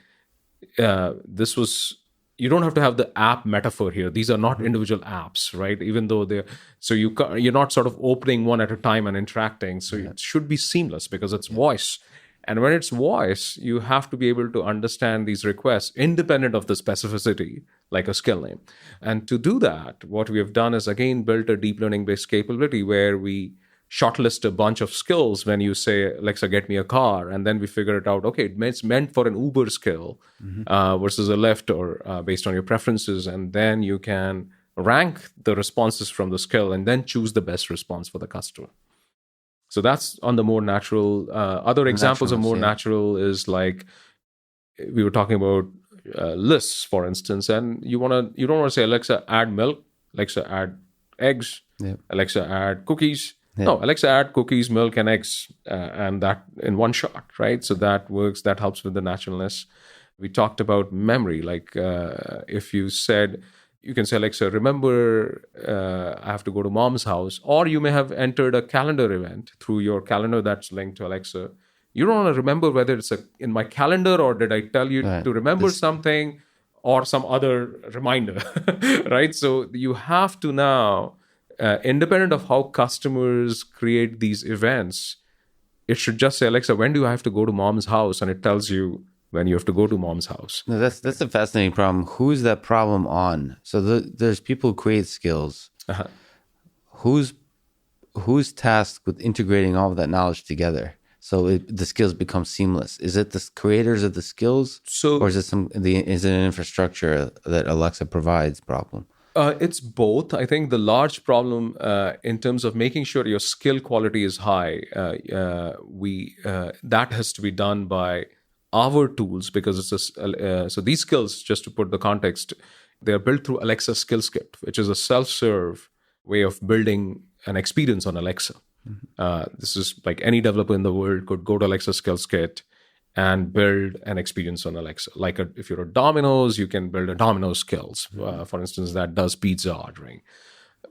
this was, you don't have to have the app metaphor here. These are not individual apps, right? Even though they're, so you're not sort of opening one at a time and interacting. So it should be seamless because it's voice. And when it's voice, you have to be able to understand these requests independent of the specificity, like a skill name. And to do that, what we have done is, again, built a deep learning based capability where we shortlist a bunch of skills when you say, Alexa, get me a car. And then we figure it out, okay, it's meant for an Uber skill versus a Lyft, or based on your preferences. And then you can rank the responses from the skill and then choose the best response for the customer. So that's on the more natural. Other examples of more natural is like, we were talking about lists, for instance, and you don't want to say, Alexa, add milk, Alexa, add eggs, Alexa, add cookies. No, Alexa, add cookies, milk, and eggs, and that in one shot, right? So that works. That helps with the naturalness. We talked about memory. Like if you said, you can say, Alexa, remember, I have to go to mom's house. Or you may have entered a calendar event through your calendar that's linked to Alexa. You don't want to remember whether it's in my calendar or did I tell you to remember something or some other reminder, right? So you have to now, independent of how customers create these events, it should just say, Alexa, when do I have to go to mom's house? And it tells you when you have to go to mom's house. No, that's a fascinating problem. Who is that problem on? So there's people who create skills. Who's tasked with integrating all of that knowledge together so the skills become seamless? Is it the creators of the skills, or is it is it an infrastructure that Alexa provides problem? It's both. I think the large problem in terms of making sure your skill quality is high, that has to be done by our tools, because it's so these skills, just to put the context, they are built through Alexa Skills Kit, which is a self-serve way of building an experience on Alexa. This is like any developer in the world could go to Alexa Skills Kit and build an experience on Alexa. Like if you're a Domino's, you can build a Domino's skills, for instance, that does pizza ordering.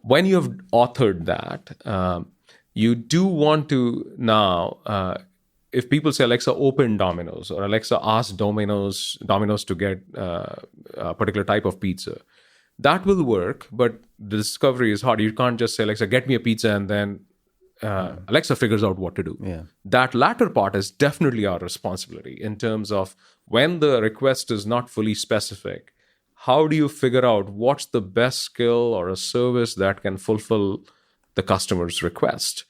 When you have authored that, you do want to now, if people say, Alexa, open Domino's, or Alexa, ask Domino's to get a particular type of pizza, that will work, but the discovery is hard. You can't just say, Alexa, get me a pizza, and then Alexa figures out what to do. That latter part is definitely our responsibility in terms of when the request is not fully specific. How do you figure out what's the best skill or a service that can fulfill the customer's request?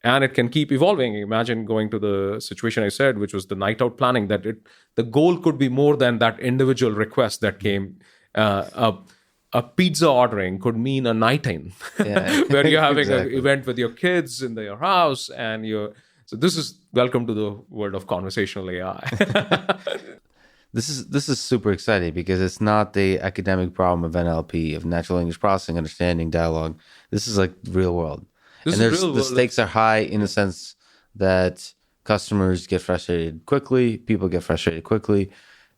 And it can keep evolving. Imagine going to the situation I said, which was the night out planning, that the goal could be more than that individual request that came. A pizza ordering could mean a night in, where you're having an event with your kids in your house, and so this is welcome to the world of conversational AI. This is super exciting because it's not the academic problem of NLP, of natural language processing, understanding, dialogue. This is like real world. The stakes are high in the sense that customers get frustrated quickly, people get frustrated quickly,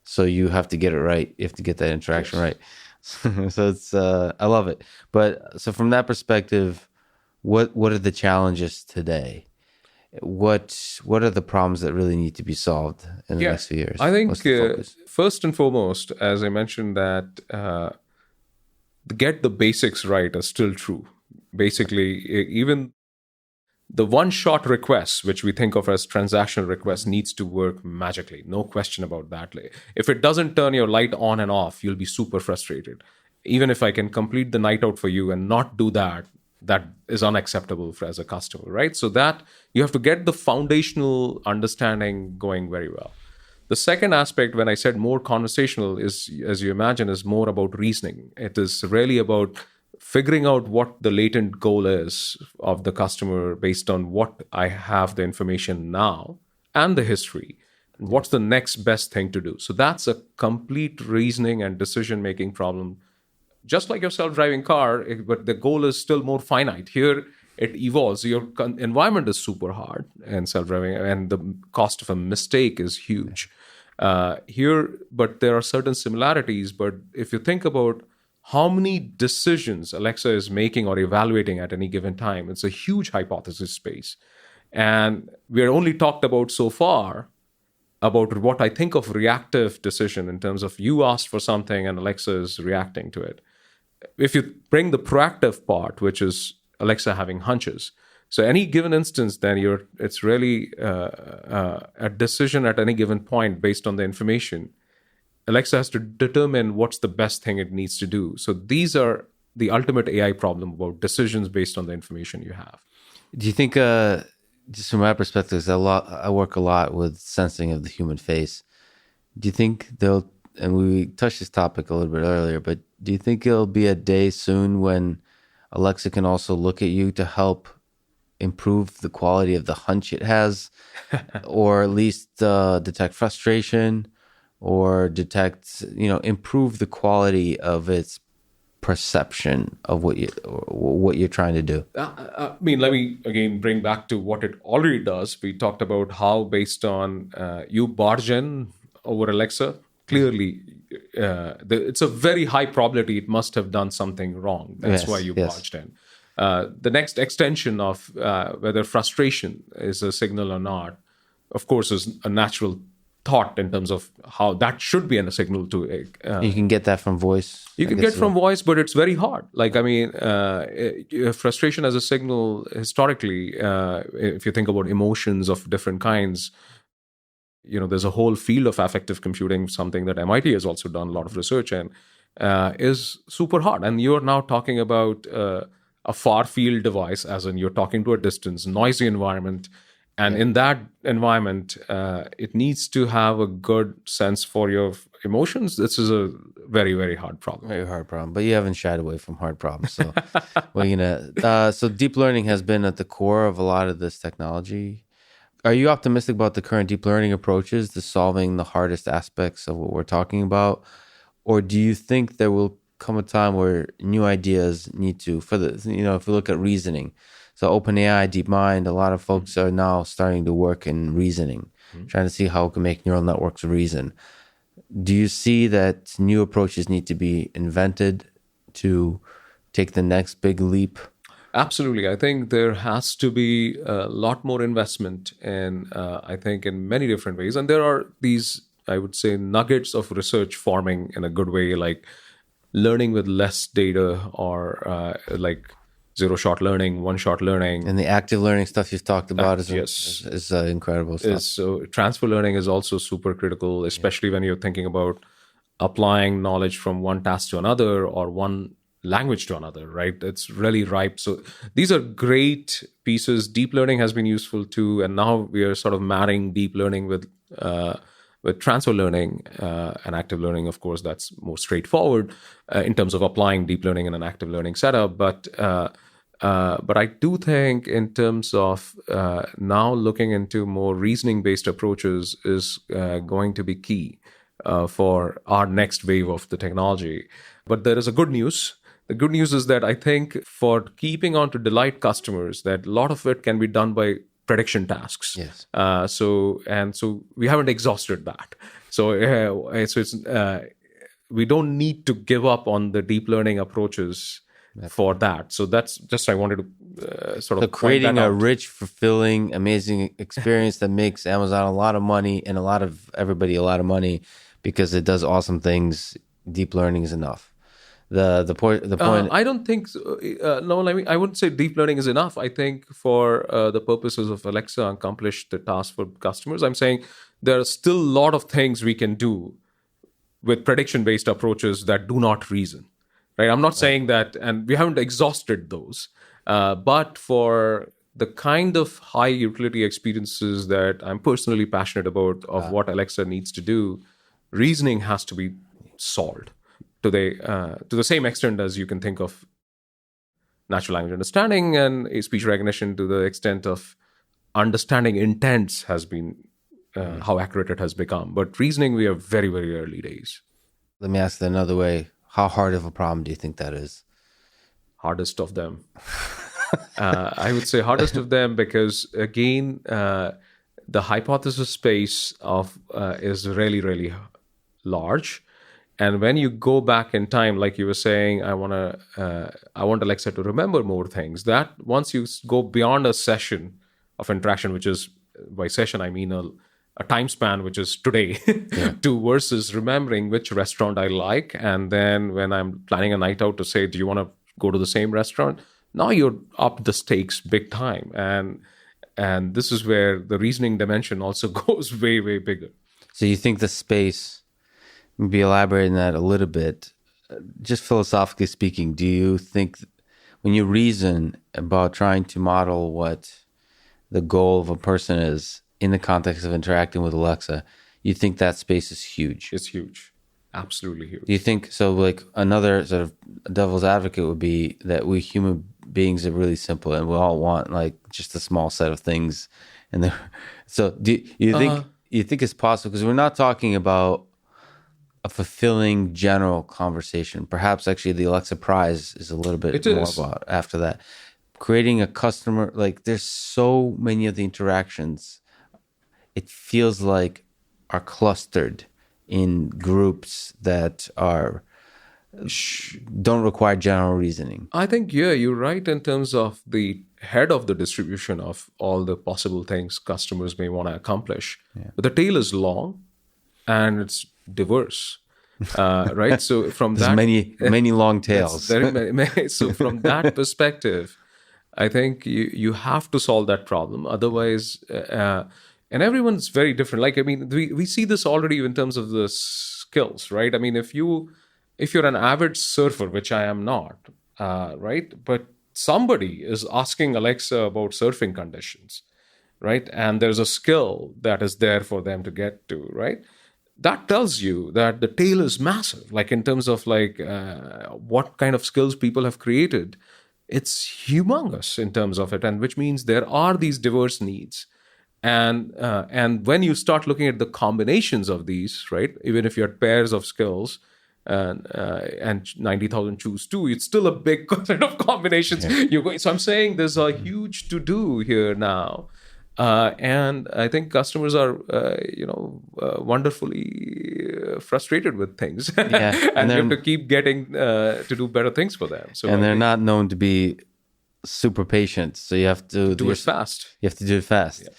so you have to get it right. You have to get that interaction right. So it's I love it. But so from that perspective, what are the challenges today? What are the problems that really need to be solved in the next few years? I think first and foremost, as I mentioned, that get the basics right are still true. Basically, even the one-shot request, which we think of as transactional requests, needs to work magically. No question about that. If it doesn't turn your light on and off, you'll be super frustrated. Even if I can complete the night out for you and not do that, that is unacceptable as a customer, right? So that you have to get the foundational understanding going very well. The second aspect, when I said more conversational, is, as you imagine, is more about reasoning. It is really about figuring out what the latent goal is of the customer based on what I have the information now and the history. What's the next best thing to do? So that's a complete reasoning and decision making problem, just like your self-driving car, but the goal is still more finite. Here it evolves. Your environment is super hard and self-driving, and the cost of a mistake is huge. Here, but there are certain similarities. But if you think about how many decisions Alexa is making or evaluating at any given time, it's a huge hypothesis space. And we're only talked about so far about what I think of reactive decision in terms of you asked for something and Alexa is reacting to it. If you bring the proactive part, which is Alexa having hunches, so any given instance, then it's really a decision at any given point based on the information. Alexa has to determine what's the best thing it needs to do. So these are the ultimate AI problem about decisions based on the information you have. Do you think, just from my perspective, I work a lot with sensing of the human face. Do you think and we touched this topic a little bit earlier, but do you think it'll be a day soon when Alexa can also look at you to help improve the quality of the hunch it has, or at least detect frustration, or improve the quality of its perception of what you're trying to do? I mean, let me again bring back to what it already does. We talked about how based on you barge in over Alexa, clearly it's a very high probability it must have done something wrong. That's why you barged in. The next extension of whether frustration is a signal or not, of course, is a natural thought in terms of how that should be a signal to. You can get that from voice. You can get from voice, but it's very hard. Like, I mean, frustration as a signal historically, if you think about emotions of different kinds, there's a whole field of affective computing, something that MIT has also done a lot of research in, is super hard. And you're now talking about a far field device, as in you're talking to a distance, noisy environment. And in that environment, it needs to have a good sense for your emotions. This is a very, very hard problem. Very hard problem. But you haven't shied away from hard problems. So so deep learning has been at the core of a lot of this technology. Are you optimistic about the current deep learning approaches to solving the hardest aspects of what we're talking about? Or do you think there will come a time where new ideas need to, if we look at reasoning, so OpenAI, DeepMind, a lot of folks are now starting to work in reasoning, trying to see how we can make neural networks reason. Do you see that new approaches need to be invented to take the next big leap? Absolutely. I think there has to be a lot more investment in many different ways. And there are these, I would say, nuggets of research forming in a good way, like learning with less data, or like zero-shot learning, one-shot learning. And the active learning stuff you've talked about is incredible stuff. So transfer learning is also super critical, especially when you're thinking about applying knowledge from one task to another or one language to another, right? It's really ripe. So these are great pieces. Deep learning has been useful too. And now we are sort of marrying deep learning with transfer learning and active learning. Of course, that's more straightforward in terms of applying deep learning in an active learning setup. But I do think in terms of now looking into more reasoning-based approaches is going to be key for our next wave of the technology. But there is a good news. The good news is that I think for keeping on to delight customers, that a lot of it can be done by prediction tasks. Yes. So we haven't exhausted that. So we don't need to give up on the deep learning approaches for that. So that's just I wanted to sort of creating a rich, fulfilling, amazing experience that makes Amazon a lot of money and everybody a lot of money because it does awesome things. Deep learning is enough. The point. I don't think so. No. I wouldn't say deep learning is enough. I think for the purposes of Alexa accomplish the task for customers, I'm saying there are still a lot of things we can do with prediction-based approaches that do not reason. Right? I'm not saying that, and we haven't exhausted those. But for the kind of high utility experiences that I'm personally passionate about of what Alexa needs to do, reasoning has to be solved to the same extent as you can think of natural language understanding and speech recognition, to the extent of understanding intents has been how accurate it has become. But reasoning, we are very, very early days. Let me ask it another way. How hard of a problem do you think that is? Hardest of them. I would say hardest of them because, again, the hypothesis space of is really, really large. And when you go back in time, like you were saying, I want Alexa to remember more things. That once you go beyond a session of interaction, which is, by session I mean a time span, which is today, to versus remembering which restaurant I like, and then when I'm planning a night out to say, do you want to go to the same restaurant? Now you're up the stakes big time, and this is where the reasoning dimension also goes way, way bigger. So you think the space, maybe elaborating that a little bit, just philosophically speaking, do you think when you reason about trying to model what the goal of a person is in the context of interacting with Alexa, you think that space is huge? It's huge. Absolutely huge. Do you think so? Like another sort of devil's advocate would be that we human beings are really simple, and we all want like just a small set of things. And so, do you think it's possible? Because we're not talking about a fulfilling general conversation. Perhaps actually the Alexa Prize is a little bit more about after that. Creating a customer, like there's so many of the interactions, it feels like are clustered in groups that don't require general reasoning. I think, you're right in terms of the head of the distribution of all the possible things customers may want to accomplish. But the tail is long and it's diverse, right? So from There's many long tails. So from that perspective, I think you have to solve that problem. Otherwise, and everyone's very different. Like, I mean, we see this already in terms of the skills, right? I mean, if you're an avid surfer, which I am not, right? But somebody is asking Alexa about surfing conditions, right? And there's a skill that is there for them to get to, right? That tells you that the tail is massive, like in terms of like what kind of skills people have created. It's humongous in terms of it, and which means there are these diverse needs. And when you start looking at the combinations of these, right, even if you had pairs of skills and 90,000 choose two, it's still a big set of combinations. Yeah. So I'm saying there's a huge to do here now. And I think customers are, wonderfully frustrated with things. Yeah. And you have to keep getting to do better things for them. So they're not known to be super patient. So you have to do it fast. You have to do it fast. Yeah.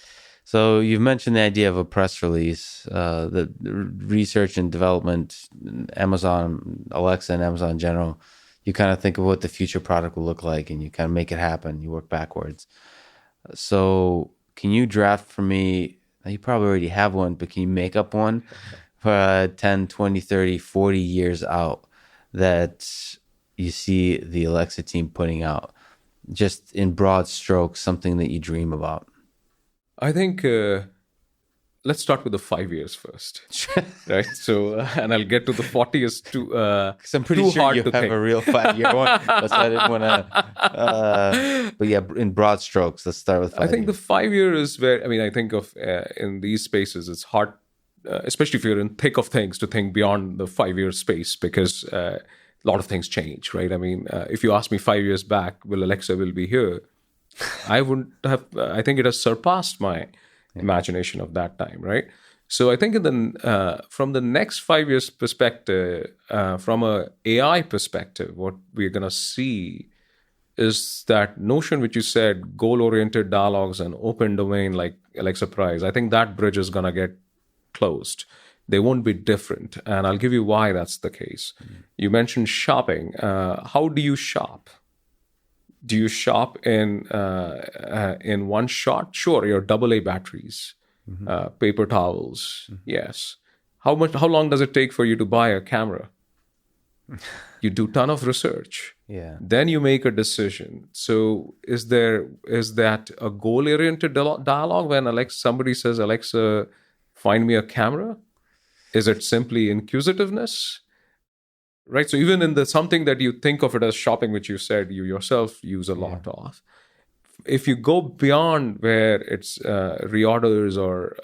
So you've mentioned the idea of a press release, the research and development, Amazon, Alexa and Amazon in general. You kind of think of what the future product will look like and you kind of make it happen. You work backwards. So can you draft for me, you probably already have one, but can you make up one for 10, 20, 30, 40 years out that you see the Alexa team putting out? Just in broad strokes, something that you dream about. I think let's start with the 5 years first, right? So, and I'll get to the 40 years too. Because I'm pretty sure you have a real 5-year one. That's why I didn't want to. But yeah, in broad strokes, let's start with 5 years. I think the 5 year is where, I mean, I think of in these spaces, it's hard, especially if you're in thick of things, to think beyond the 5-year space because a lot of things change, right? I mean, if you ask me 5 years back, will Alexa will be here? I wouldn't have. I think it has surpassed my imagination of that time, right? So I think from the next 5 years perspective, from a AI perspective, what we're going to see is that notion which you said, goal-oriented dialogues and open domain like Alexa Prize. I think that bridge is going to get closed. They won't be different, and I'll give you why that's the case. You mentioned shopping. How do you shop? Do you shop in one shot? Sure, your AA batteries, paper towels. Yes. How long does it take for you to buy a camera? You do a ton of research. Yeah. Then you make a decision. So is that a goal-oriented dialogue when somebody says, Alexa, find me a camera? Is it simply inquisitiveness? Right. So even in something that you think of it as shopping, which you said you yourself use a lot of, if you go beyond where it's reorders or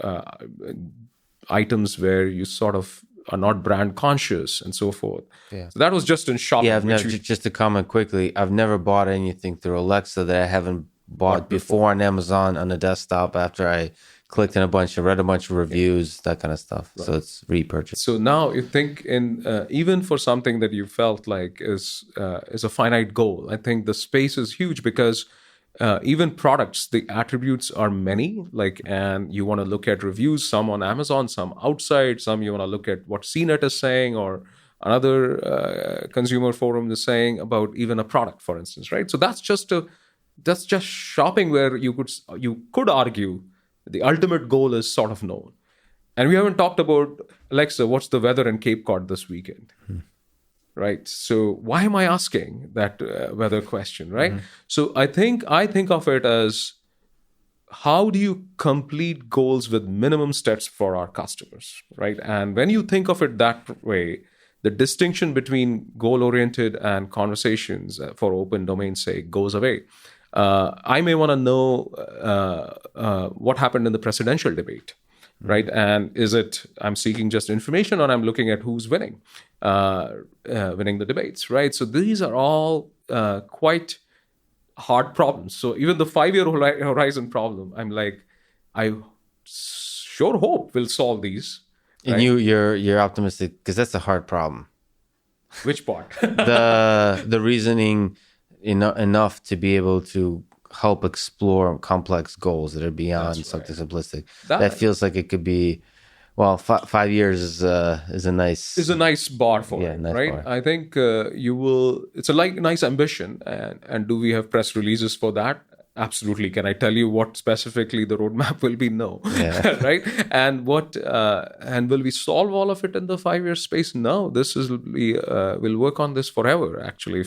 items where you sort of are not brand conscious and so forth. Yeah. So that was just in shopping. Yeah, I've never, just to comment quickly, I've never bought anything through Alexa that I haven't bought before on Amazon on the desktop after I clicked in read a bunch of reviews, that kind of stuff. Right. So it's repurchase. So now you think in even for something that you felt like is a finite goal, I think the space is huge because even products, the attributes are many. And you want to look at reviews, some on Amazon, some outside, some you want to look at what CNET is saying or another consumer forum is saying about even a product, for instance, right? So that's just shopping where you could argue the ultimate goal is sort of known. And we haven't talked about, Alexa, what's the weather in Cape Cod this weekend? Right? So why am I asking that weather question, right? So I think of it as, how do you complete goals with minimum steps for our customers, right? And when you think of it that way, the distinction between goal-oriented and conversations for open domain's sake goes away. I may want to know what happened in the presidential debate, right? And is it I'm seeking just information, or I'm looking at who's winning the debates, right? So these are all quite hard problems. So even the 5-year horizon problem, I'm like, I sure hope we'll solve these. Right? And you're optimistic because that's a hard problem. Which part? the reasoning enough to be able to help explore complex goals that are beyond something simplistic. That feels like it could be, well, 5 years is a nice bar for it, nice right? Bar. I think you will. It's a nice ambition, and do we have press releases for that? Absolutely. Can I tell you what specifically the roadmap will be? No. Yeah. Right? And will we solve all of it in the 5-year space? No. We'll work on this forever, actually.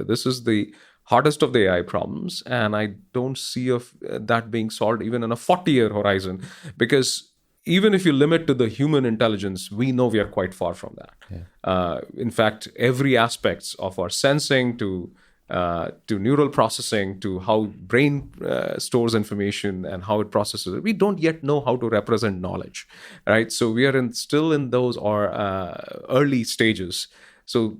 This is the hardest of the AI problems, and I don't see that being solved even in a 40-year horizon, because even if you limit to the human intelligence, we know we are quite far from that. Yeah. In fact, every aspect of our sensing to neural processing, to how brain stores information and how it processes it, we don't yet know how to represent knowledge, right? So we are still in those early stages. So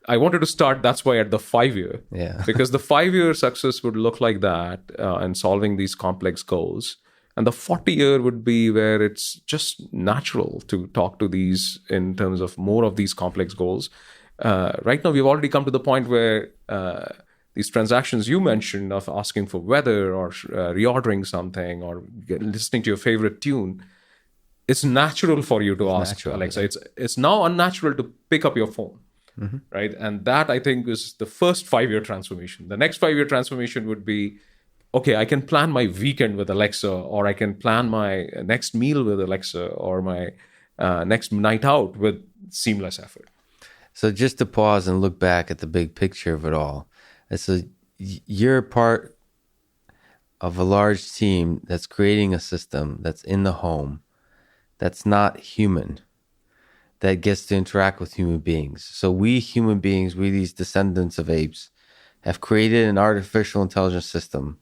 I wanted to start, that's why, at the 5-year, because the 5-year success would look like that in solving these complex goals. And the 40-year would be where it's just natural to talk to these in terms of more of these complex goals. Right now, we've already come to the point where these transactions you mentioned of asking for weather or reordering something or listening to your favorite tune, it's natural for you to ask Alexa. It's now unnatural to pick up your phone, right? And that, I think, is the first 5-year transformation. The next 5-year transformation would be, okay, I can plan my weekend with Alexa, or I can plan my next meal with Alexa, or my next night out with seamless effort. So just to pause and look back at the big picture of it all. So you're part of a large team that's creating a system that's in the home, that's not human, that gets to interact with human beings. So we human beings, we these descendants of apes, have created an artificial intelligence system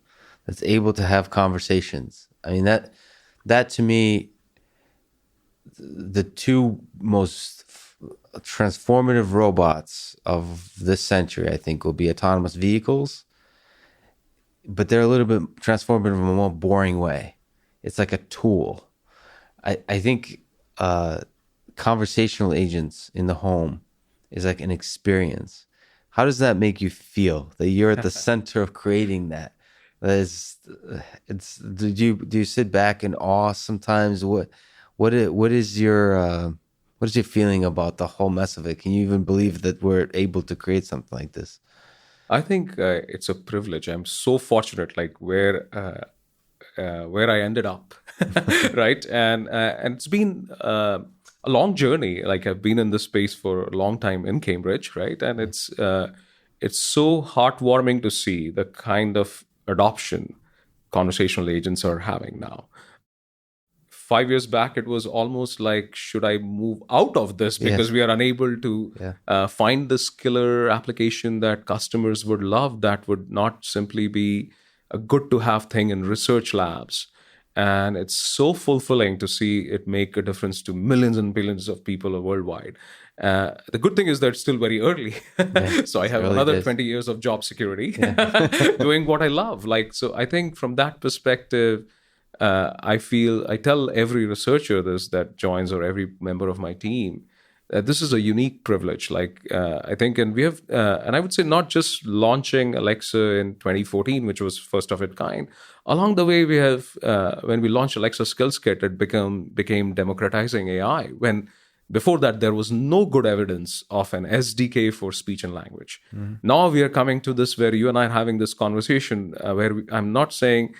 that's able to have conversations. I mean, that to me, the two most transformative robots of this century, I think, will be autonomous vehicles, but they're a little bit transformative in a more boring way. It's like a tool. I think conversational agents in the home is like an experience. How does that make you feel that you're at the center of creating that? Do you sit back in awe sometimes? What is your feeling about the whole mess of it? Can you even believe that we're able to create something like this? I think it's a privilege. I'm so fortunate, like where I ended up, right? And it's been a long journey. Like I've been in this space for a long time in Cambridge, right? And it's so heartwarming to see the kind of adoption conversational agents are having now. 5 years back, it was almost like, should I move out of this because we are unable to find this killer application that customers would love, that would not simply be a good to have thing in research labs. And it's so fulfilling to see it make a difference to millions and billions of people worldwide. The good thing is that it's still very early. Yeah, So I it's have early another days. 20 years of job security Yeah. doing what I love. Like, so I think from that perspective, I tell every researcher this that joins or every member of my team, this is a unique privilege. Like, I think, and we have, and I would say not just launching Alexa in 2014, which was first of its kind. Along the way, we have, when we launched Alexa Skills Kit, it became democratizing AI. When before that, there was no good evidence of an SDK for speech and language. Now we are coming to this where you and I are having this conversation I'm not saying,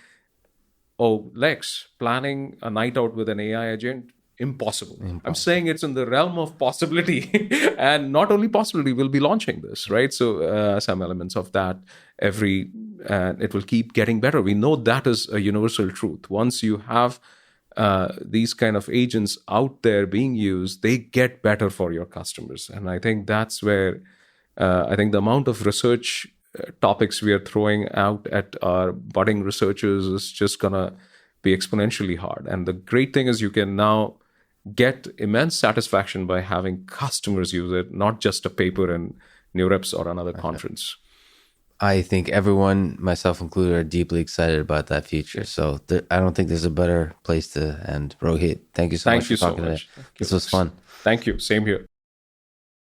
oh, Lex, planning a night out with an AI agent, impossible. I'm saying it's in the realm of possibility. And not only possibility, we'll be launching this, right? So some elements of that it will keep getting better. We know that is a universal truth. Once you have these kind of agents out there being used, they get better for your customers. And I think that's where I think the amount of research topics we are throwing out at our budding researchers is just going to be exponentially hard. And the great thing is you can now get immense satisfaction by having customers use it, not just a paper in NeurIPS or another conference. I think everyone, myself included, are deeply excited about that future. So I don't think there's a better place to end. Rohit, thank you so much for talking today. This was fun. Thank you. Same here.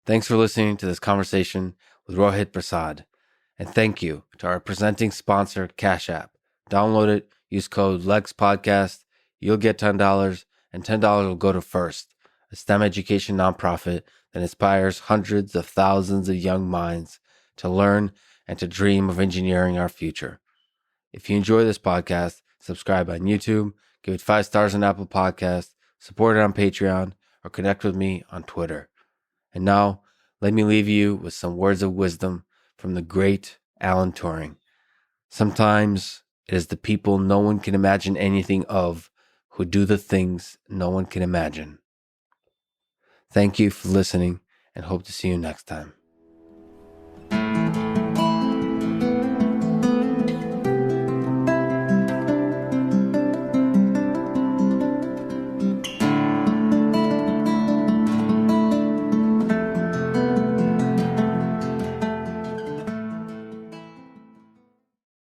Thanks for listening to this conversation with Rohit Prasad. And thank you to our presenting sponsor, Cash App. Download it, use code LEXPODCAST. You'll get $10, and $10 will go to FIRST, a STEM education nonprofit that inspires hundreds of thousands of young minds to learn and to dream of engineering our future. If you enjoy this podcast, subscribe on YouTube, give it 5 stars on Apple Podcasts, support it on Patreon, or connect with me on Twitter. And now, let me leave you with some words of wisdom from the great Alan Turing. Sometimes it is the people no one can imagine anything of who do the things no one can imagine. Thank you for listening, and hope to see you next time.